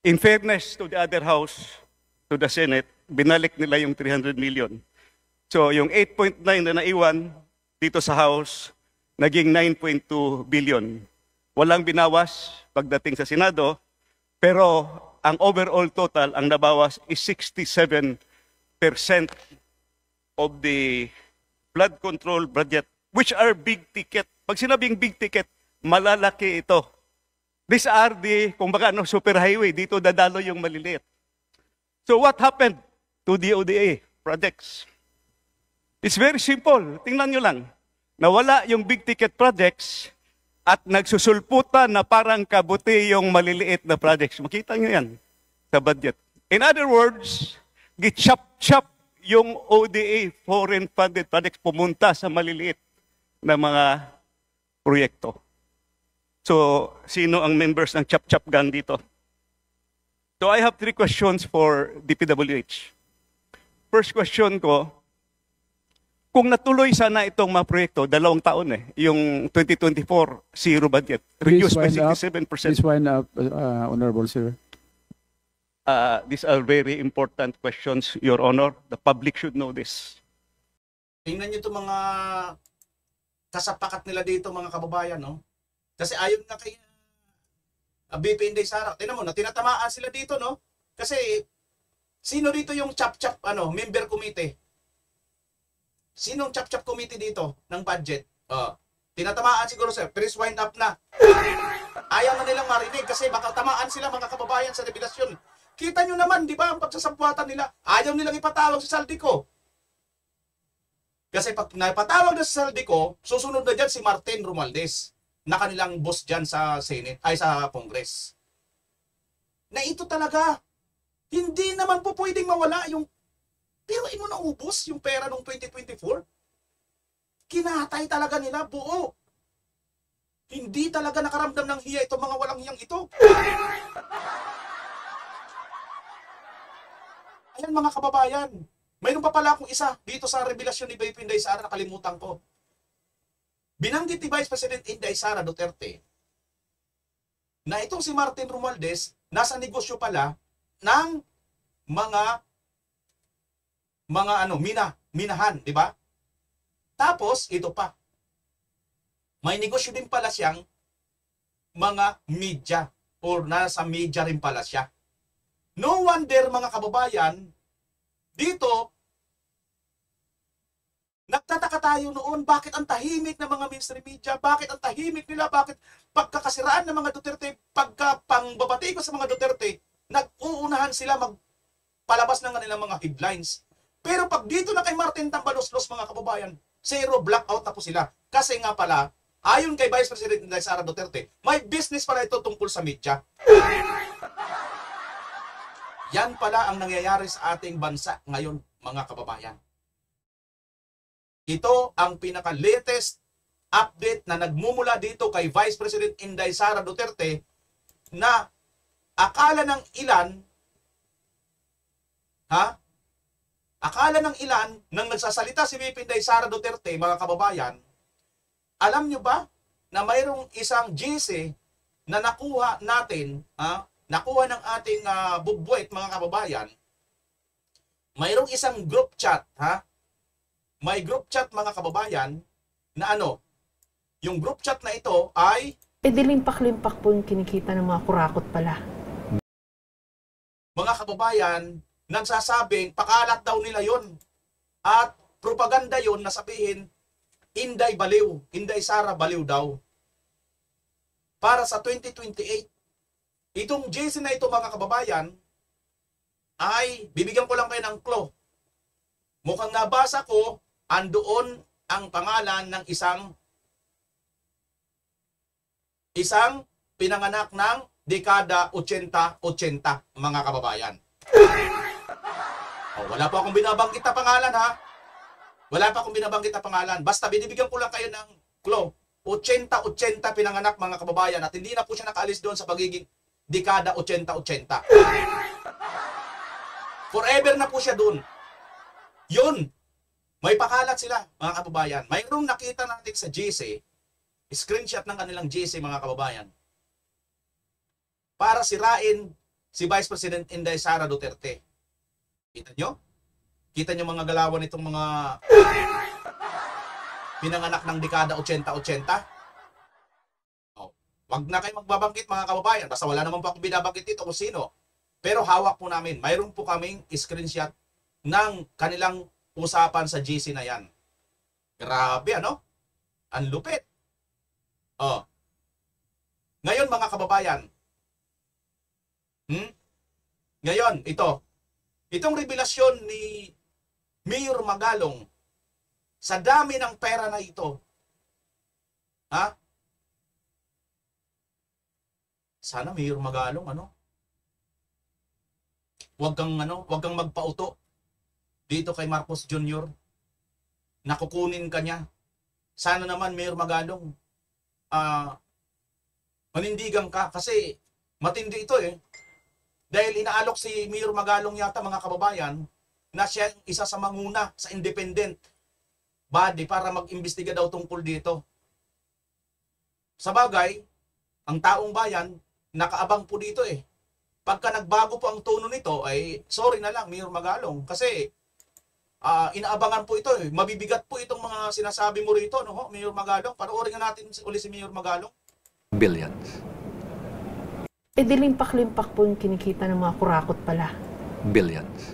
In fairness to the other house, to the Senate, binalik nila yung 300 million. So yung 8.9 na naiwan dito sa House, naging 9.2 billion. Walang binawas pagdating sa Senado, pero ang overall total, ang nabawas is 67% of the flood control budget, which are big ticket. Pag sinabing big ticket, malalaki ito. These are the, kung baka superhighway, dito dadalo yung maliliit. So what happened to the ODA projects. It's very simple. Tingnan nyo lang. Nawala yung big ticket projects at nagsusulputan na parang kabuti yung maliliit na projects. Makita nyo yan sa budget. In other words, gichap-chap yung ODA foreign funded projects pumunta sa maliliit na mga proyekto. So, sino ang members ng chap-chap gang dito? So, I have 3 questions for DPWH. First question ko, kung natuloy sana itong mga proyekto, 2 taon yung 2024 zero budget, reduced by 67%. Please wind up, Honorable Sir. These are very important questions, Your Honor. The public should know this. Tingnan nyo itong mga kasapakat nila dito, mga kababayan, no? Kasi ayon nga kay BP Inday Sara, tingnan mo, na tinatamaan sila dito, no? Kasi, sino dito yung chap-chap, member committee? Sinong chap-chap committee dito ng budget? Tinatamaan siguro, sir. Please wind up na. Ayaw na nilang marinig kasi baka tamaan sila, mga kababayan, sa revelasyon. Kita nyo naman, di ba, ang pagsasabuatan nila, ayaw nilang ipatawag sa Saldico. Kasi pag naipatawag na sa Saldico, susunod na dyan si Martin Romualdez, na kanilang boss dyan sa Senate, ay sa Congress. Na ito talaga, hindi naman po pwedeng mawala yung, pero mo na ubos yung pera noong 2024. Kinatay talaga nila buo. Hindi talaga nakaramdam ng hiya itong mga walang hiyang ito. Ayan, mga kababayan, mayroon pa pala akong isa dito sa revelasyon ni BP Inday Sara, nakalimutan ko. Binanggit ni Vice President Inday Sara Duterte na itong si Martin Romualdez nasa negosyo pala ng minahan, di ba? Tapos, ito pa. May negosyo din pala siyang mga media or nasa media rin pala siya. No wonder, mga kababayan, dito, nagtataka tayo noon, bakit ang tahimik ng mga mainstream media, bakit ang tahimik nila, bakit pagkakasiraan ng mga Duterte, pagkapangbabati ko sa mga Duterte, nag-uunahan sila magpalabas ng kanilang mga headlines. Pero pag dito na kay Martin Tambaloslos, mga kababayan, zero blackout na po sila. Kasi nga pala, ayon kay Vice President Inday Sara Duterte, may business pala ito tungkol sa media. Yan pala ang nangyayari sa ating bansa ngayon, mga kababayan. Ito ang pinaka-latest update na nagmumula dito kay Vice President Inday Sara Duterte na akala ng ilan, akala ng ilan nang nagsasalita si BP Inday Sara Duterte, mga kababayan, alam nyo ba na mayroong isang GC na nakuha natin, nakuha ng ating bugbuet, mga kababayan, mayroong isang group chat, may group chat, mga kababayan, na yung group chat na ito ay dilimpak-limpak po yung kinikita ng mga kurakot pala. Mga kababayan, nagsasabing pakalat daw nila yon at propaganda yon na sabihin Inday baliw, Inday Sara baliw daw. Para sa 2028, itong GC na ito, mga kababayan, ay bibigyan ko lang kayo ng clue. Mukhang nabasa ko, andoon ang pangalan ng isang pinanganak ng dekada 80-80, mga kababayan. Wala pa akong binabanggit na pangalan, Wala pa akong binabanggit na pangalan. Basta binibigyan ko lang kayo ng clue. 80-80 pinanganak, mga kababayan, at hindi na po siya nakaalis doon sa pagiging dekada 80-80. Forever na po siya doon. Yun. May pakalat sila, mga kababayan. Mayroong nakita natin sa GC, screenshot ng kanilang GC, mga kababayan, para sirain si Vice President Inday Sara Duterte. Kita nyo? Kita nyo mga galawan nitong mga pinanganak ng dekada 80-80? Wag na kayo magbabanggit, mga kababayan. Basta wala naman po akong binabanggit dito kung sino. Pero hawak po namin. Mayroon po kaming screenshot ng kanilang usapan sa GC na yan. Grabe, Ang lupit. Ngayon, mga kababayan, ngayon, ito Itong revelasyon ni Mayor Magalong, sa dami ng pera na ito, ha? Sana Mayor Magalong, wag kang magpauto dito kay Marcos Jr. Nakukunin ka niya. Sana naman Mayor Magalong, manindigan ka kasi matindi ito Dahil inaalok si Mayor Magalong yata, mga kababayan, na siya isa sa manguna sa independent body para mag-imbestiga daw tungkol dito. Sa bagay, ang taong bayan, nakaabang po dito Pagka nagbago po ang tono nito, ay sorry na lang, Mayor Magalong. Kasi inaabangan po ito Mabibigat po itong mga sinasabi mo rito, Mayor Magalong. Panoorin nga natin uli si Mayor Magalong. Billions. Dilimpak-limpak po yung kinikita ng mga kurakot pala. Billions.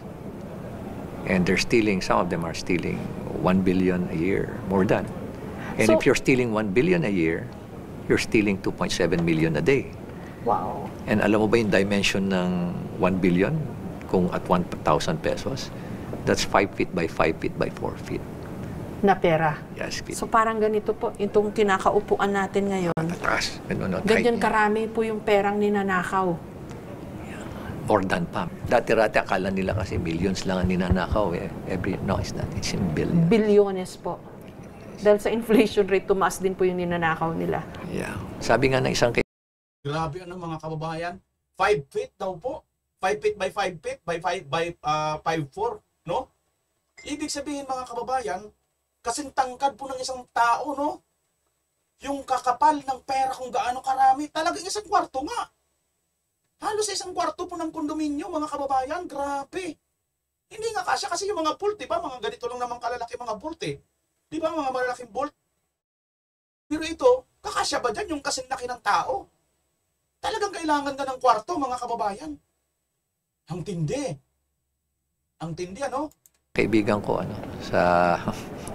And they're stealing, some of them are stealing 1 billion a year, more than. And So- if you're stealing 1 billion a year, you're stealing 2.7 million a day. Wow. And alam mo ba yung dimension ng 1 billion? Kung at 1,000 pesos, that's 5 feet by 5 feet by 4 feet. Na pera. Yes, feet. So parang ganito po, itong kinakaupuan natin ngayon. Taas. Ganyan Ganyan karami po yung perang ninanakaw. More than pa. Dati-rati akala nila kasi millions lang ang ninanakaw no, it's not. It's in billions. Bilyones po. Dahil sa inflation rate, tumaas din po yung ninanakaw nila. Yeah. Sabi nga ng isang Grabe mga kababayan. 5 feet daw po. 5 feet by 5 feet by 5'4", no? Ibig sabihin mga kababayan, kasing tangkad po ng isang tao, no? Yung kakapal ng pera kung gaano karami, talagang isang kwarto nga. Halos isang kwarto po ng kondominyo, mga kababayan. Grabe. Hindi nga kasya kasi yung mga bolt, diba? Mga ganito lang naman kalalaki mga bolt Diba mga malalaking bolt? Pero ito, kakasya ba dyan yung kasing laki ng tao? Talagang kailangan ka ng kwarto, mga kababayan. Ang tindi. Ang tindi, kaibigan ko,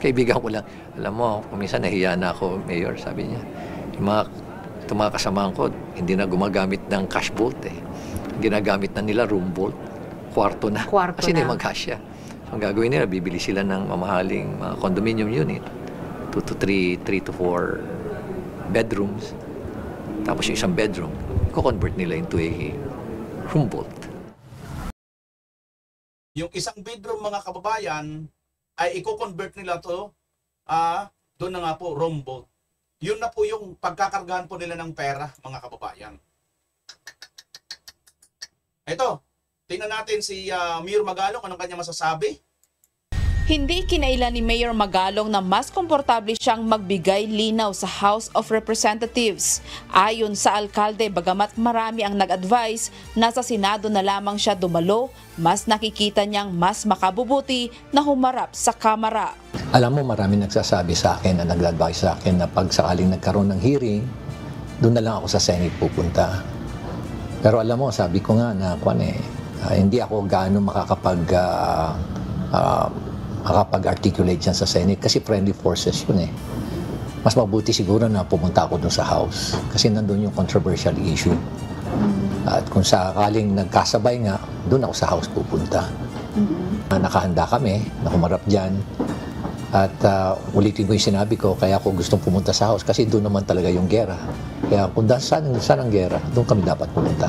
kaibigan ko lang. Alam mo, kuminsan nahiya na ako, Mayor, sabi niya. Yung mga kasamahan ko, hindi na gumagamit ng cash vault Ginagamit na nila room vault. Kwarto na. Kasi hindi magkasya. So, ang gagawin nila, bibili sila ng mamahaling mga condominium unit. 2 to 3 to 4 bedrooms. Tapos yung isang bedroom, ko-convert nila into a room vault. Yung isang bedroom, mga kababayan, ay i-convert nila to, doon na nga po, room vault. Yun na po yung pagkakargahan po nila ng pera, mga kababayan. Ito, tingnan natin si Mayor Magalong, anong kanya masasabi? Hindi kinailan ni Mayor Magalong na mas komportable siyang magbigay linaw sa House of Representatives. Ayon sa alkalde, bagamat marami ang nag-advise na sa Senado na lamang siya dumalo, mas nakikita niyang mas makabubuti na humarap sa Kamara. Alam mo, marami nagsasabi sa akin na nag-advise sa akin na pag sakaling nagkaroon ng hearing, doon na lang ako sa Senate pupunta. Pero alam mo, sabi ko nga na hindi ako gaano makakapag-articulate dyan sa Senate kasi friendly forces yun Mas mabuti siguro na pumunta ako doon sa House kasi nandun yung controversial issue. At kung sakaling nagkasabay nga, doon ako sa House pupunta. Nakahanda kami na humarap dyan. At ulitin ko yung sinabi ko, kaya ako gustong pumunta sa House kasi doon naman talaga yung gera. Kaya kung saan ang gera, doon kami dapat pumunta.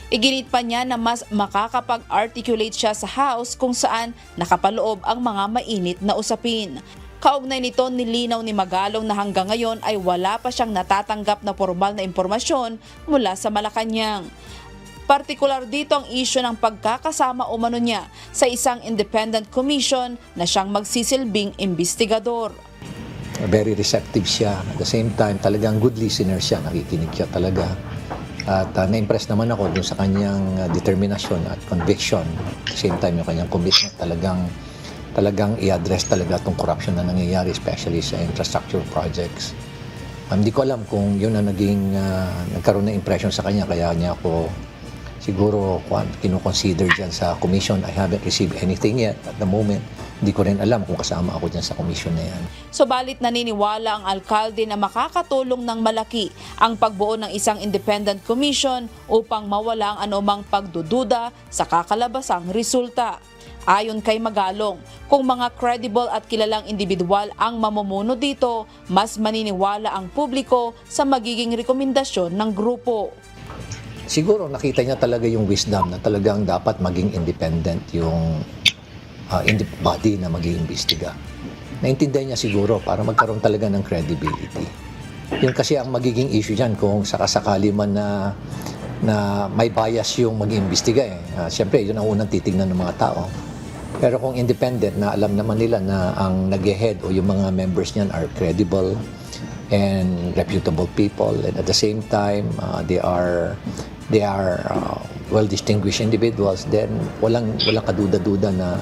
Iginit pa niya na mas makakapag-articulate siya sa House kung saan nakapaloob ang mga mainit na usapin. Kaugnay nito, nilinaw ni Magalong na hanggang ngayon ay wala pa siyang natatanggap na formal na impormasyon mula sa Malacanang. Partikular dito ang isyu ng pagkakasama umano niya sa isang independent commission na siyang magsisilbing investigador. Very receptive siya. At the same time, talagang good listener siya. Nakikinig siya talaga. At na-impress naman ako dun sa kanyang determinasyon at conviction. At the same time, yung kanyang commitment talagang i-address talaga itong corruption na nangyayari, especially sa infrastructure projects. Hindi ko alam kung yun na nagkaroon ng impression sa kanya, kaya niya ako siguro kinukonsider dyan sa commission. I haven't received anything yet at the moment. Hindi ko rin alam kung kasama ako dyan sa komisyon na yan. Subalit naniniwala ang alkalde na makakatulong ng malaki ang pagbuo ng isang independent commission upang mawala ang anumang pagdududa sa kakalabasang resulta. Ayon kay Magalong, kung mga credible at kilalang individual ang mamumuno dito, mas maniniwala ang publiko sa magiging rekomendasyon ng grupo. Siguro nakita niya talaga yung wisdom na talagang dapat maging independent yung body na mag-iimbestiga. Naintindihan niya siguro para magkaroon talaga ng credibility. Yung kasi ang magiging issue dyan kung sakasakali man na may bias yung mag-iimbestiga siyempre yun ang unang titignan ng mga tao. Pero kung independent na alam naman nila na ang nag-head o yung mga members niyan are credible and reputable people, and at the same time they are well-distinguished individuals, then walang kaduda-duda na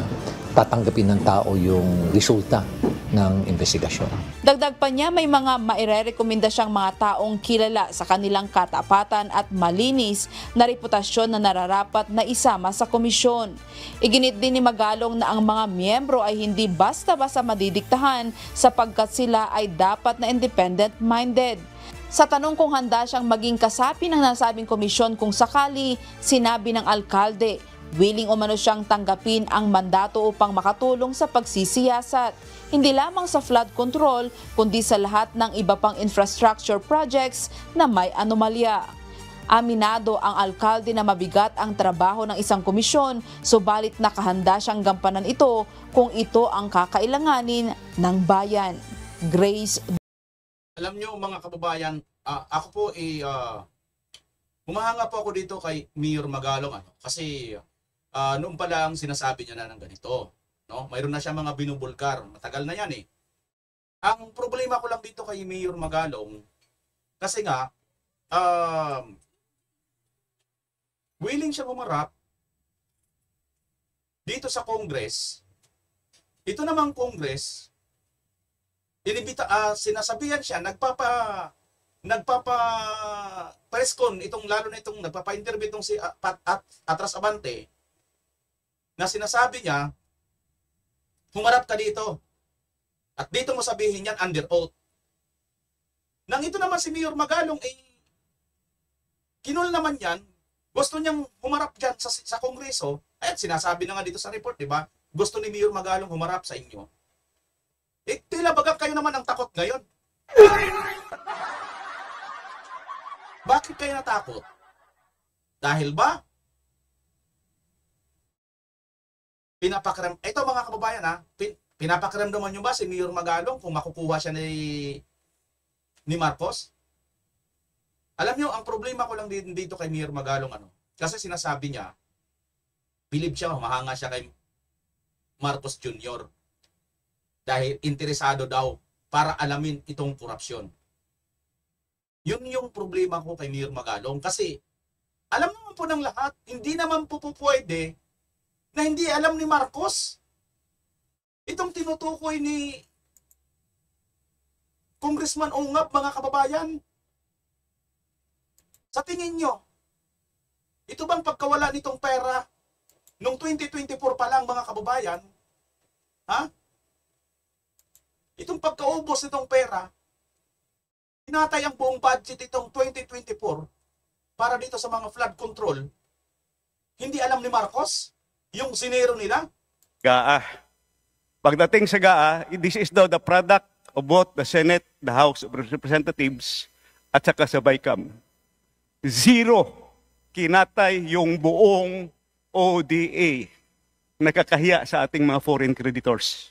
tatanggapin ng tao yung resulta ng investigasyon. Dagdag pa niya, may mga mairerekomenda siyang mga taong kilala sa kanilang katapatan at malinis na reputasyon na nararapat na isama sa komisyon. Iginit din ni Magalong na ang mga miyembro ay hindi basta-basta madidiktahan sapagkat sila ay dapat na independent-minded. Sa tanong kung handa siyang maging kasapi ng nasabing komisyon kung sakali, sinabi ng alkalde, willing umano siyang tanggapin ang mandato upang makatulong sa pagsisiyasat, hindi lamang sa flood control kundi sa lahat ng iba pang infrastructure projects na may anomalya. Aminado ang alkalde na mabigat ang trabaho ng isang komisyon, subalit nakahanda siyang gampanan ito kung ito ang kakailanganin ng bayan. Grace. Alam nyo mga kababayan, ako po humahanga po ako dito kay Mayor Magalong kasi noon pa lang sinasabi niya na ng ganito, no? Mayroon na siya mga binubulkar, matagal na yan Ang problema ko lang dito kay Mayor Magalong kasi nga willing siya bumarap dito sa Congress. Ito namang Congress, sinasabihan siya, nagpapa press con lalo na itong nagpapa-interview itong si Atras Abante, na sinasabi niya, humarap ka dito. At dito mo sabihin yan under oath. Nang ito naman si Mayor Magalong, kinul naman yan, gusto niyang humarap dyan sa Kongreso, at sinasabi na nga dito sa report, di ba? Gusto ni Mayor Magalong humarap sa inyo. Tila baga kayo naman ang takot ngayon. Bakit kayo natakot? Dahil ba? Ito mga kababayan pinapakiramdaman nyo ba si Mayor Magalong kung makukuha siya ni Marcos? Alam nyo, ang problema ko lang dito kay Mayor Magalong kasi sinasabi niya, believe siya, mahanga siya kay Marcos Jr. dahil interesado daw para alamin itong korupsyon. Yun yung problema ko kay Mayor Magalong kasi alam naman po ng lahat, hindi naman po pwede na hindi alam ni Marcos itong tinutukoy ni Congressman Ongab, mga kababayan. Sa tingin nyo, ito bang pagkawala nitong pera noong 2024 pa lang, mga kababayan? Itong pagkaubos nitong pera, tinatay ang buong budget itong 2024 para dito sa mga flood control. Hindi alam ni Marcos yung sinero nila? GAA. Pagdating sa GAA, this is the product of both the Senate, the House of Representatives, at saka sa BICAM. Zero kinatay yung buong ODA. Nakakahiya sa ating mga foreign creditors.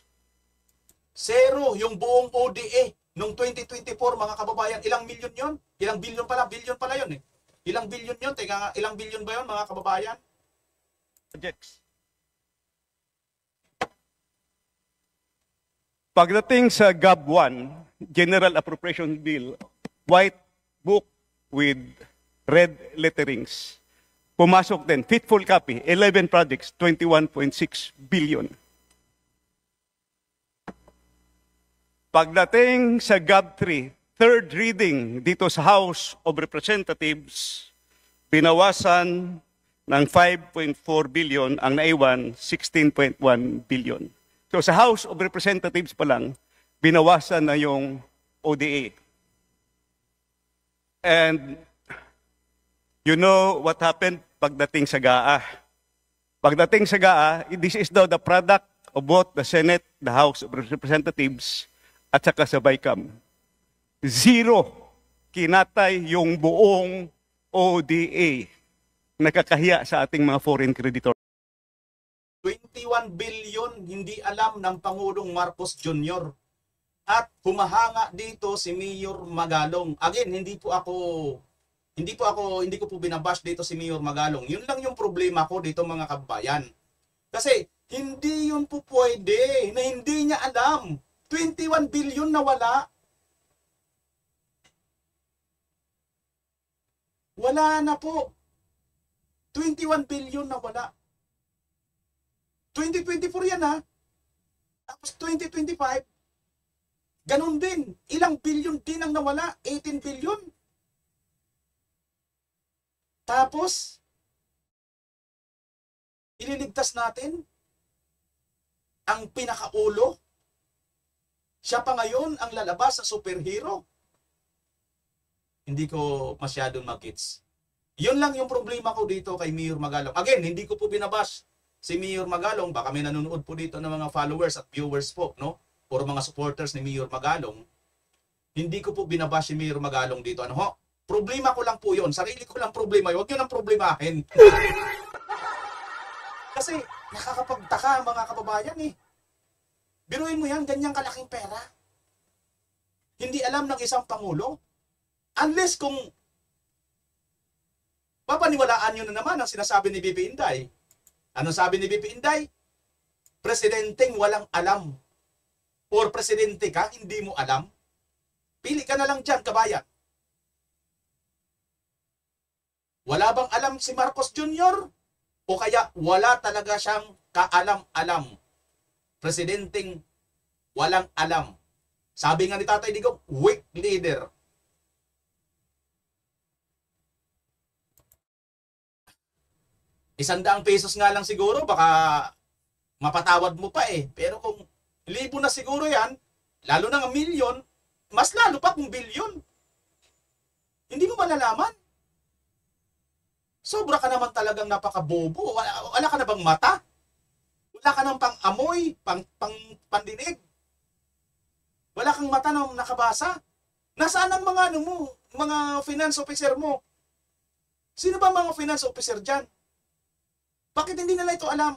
Zero yung buong ODA noong 2024, mga kababayan. Ilang milyon yon? Ilang bilyon pala? Bilyon pala yun Ilang bilyon yun? Teka nga, ilang bilyon ba yun, mga kababayan? Projects. Pagdating sa GAB 1, General Appropriation Bill, white book with red letterings, pumasok din, fitful copy, 11 projects, 21.6 billion. Pagdating sa GAB 3, third reading dito sa House of Representatives, binawasan ng 5.4 billion, ang naiwan 16.1 billion. So So sa House of Representatives pa lang, binawasan na yung ODA. And you know what happened pagdating sa GAA. Pagdating sa GAA, this is now the product of both the Senate, the House of Representatives, at saka sa BICAM. Zero kinatay yung buong ODA. Nakakahiya sa ating mga foreign creditor. 21 billion hindi alam ng Pangulong Marcos Jr. At humahanga dito si Mayor Magalong. Again, hindi ko po binabash dito si Mayor Magalong. Yun lang yung problema ko dito mga kababayan. Kasi hindi yun po pwede na hindi niya alam. 21 billion na wala. Wala na po. 21 billion na wala. 2024 yan ha. Tapos 2025, ganun din. Ilang billion din ang nawala? 18 billion. Tapos, ililigtas natin ang pinakaulo. Siya pa ngayon ang lalabas sa superhero. Hindi ko masyadong mag-gets. Yun lang yung problema ko dito kay Mayor Magalong. Again, hindi ko po binabash si Mayor Magalong. Baka may nanonood po dito ng mga followers at viewers po, no? Or mga supporters ni Mayor Magalong. Hindi ko po binabash si Mayor Magalong dito. Ano ho? Problema ko lang po yun. Sarili ko lang problema. Huwag nyo nang problemahin. Kasi nakakapagtaka mga kababayan eh. Biruin mo yan, ganyang kalaking pera. Hindi alam ng isang Pangulo. Unless kung papaniwalaan nyo na naman ang sinasabi ni BP Inday. Ano sabi ni BP Inday? Presidenteng walang alam. Or presidente ka, hindi mo alam. Pili ka na lang dyan, kabayan. Wala bang alam si Marcos Jr.? O kaya wala talaga siyang kaalam-alam? Presidenteng walang alam. Sabi nga ni Tatay Digong, weak leader. ₱100 nga lang siguro, baka mapatawad mo pa eh. Pero kung 1,000 na siguro yan, lalo na ng milyon, mas lalo pa kung bilyon. Hindi mo malalaman. Sobra ka naman talagang napakabobo. Wala ka na bang mata? Wala ka nang pang-amoy, pandinig. Wala kang mata na nakabasa. Nasaan ang mga ano mo, mga finance officer mo? Sino ba mga finance officer dyan? Bakit hindi nila ito alam?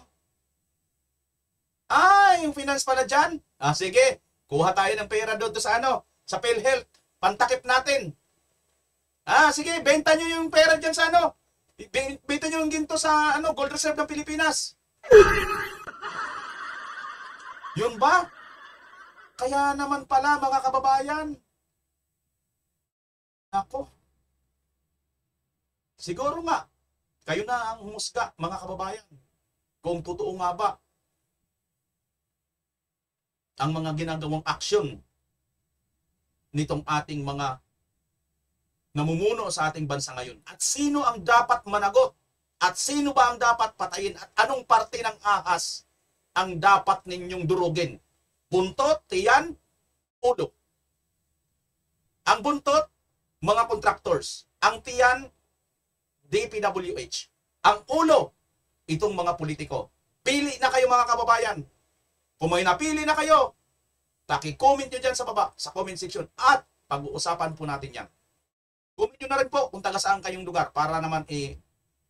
Yung finance pala dyan. Sige, kuha tayo ng pera doon sa sa PhilHealth. Pantakip natin. Sige, benta nyo yung pera dyan sa benta nyo yung ginto sa Gold Reserve ng Pilipinas. Yun ba? Kaya naman pala mga kababayan. Ako. Siguro nga, kayo na ang humusga mga kababayan. Kung totoo nga ba ang mga ginagawang aksyon nitong ating mga namumuno sa ating bansa ngayon. At sino ang dapat managot? At sino ba ang dapat patayin? At anong parte ng ahas ang dapat ninyong durugin? Buntot, tiyan, ulo. Ang buntot, mga contractors. Ang tiyan, DPWH. Ang ulo, itong mga politiko. Pili na kayo mga kababayan. Kung may napili na kayo, paki-comment nyo dyan sa baba, sa comment section. At pag-uusapan po natin yan. Comment nyo na rin po kung taga saan kayong lugar para naman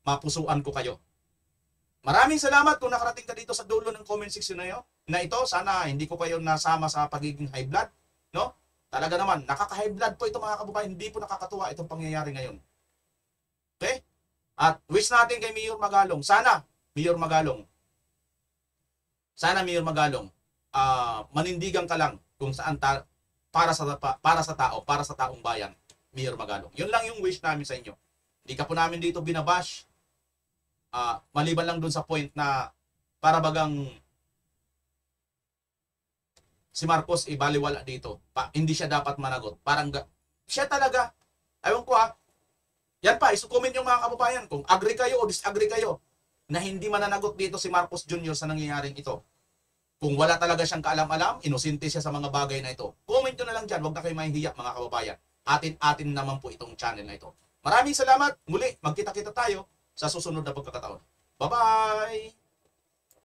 mapusuan ko kayo. Maraming salamat kung nakarating ka dito sa dulo ng comment section na ito. Sana hindi ko kayo nasama sa pagiging high blood. No? Talaga naman, nakaka-high blood po ito mga kababayan. Hindi po nakakatuwa itong pangyayari ngayon. Okay? At wish natin kay Mayor Magalong. Sana, Mayor Magalong, manindigan ka lang kung saan para sa tao, para sa taong bayan, Mayor Magalong. Yun lang yung wish namin sa inyo. Hindi ka po namin dito binabash. Maliban lang dun sa point na para bagang si Marcos ibaliwala dito. Hindi siya dapat managot. Parang siya talaga. Ayun ko Yan pa, isukomment yung mga kababayan kung agree kayo o disagree kayo na hindi mananagot dito si Marcos Jr. sa nangyayaring ito. Kung wala talaga siyang kaalam-alam, inosente siya sa mga bagay na ito. Comment nyo na lang dyan, huwag na kayo mahihiya mga kababayan. Atin-atin naman po itong channel na ito. Maraming salamat. Muli, magkita-kita tayo sa susunod na pagkakataon. Bye-bye!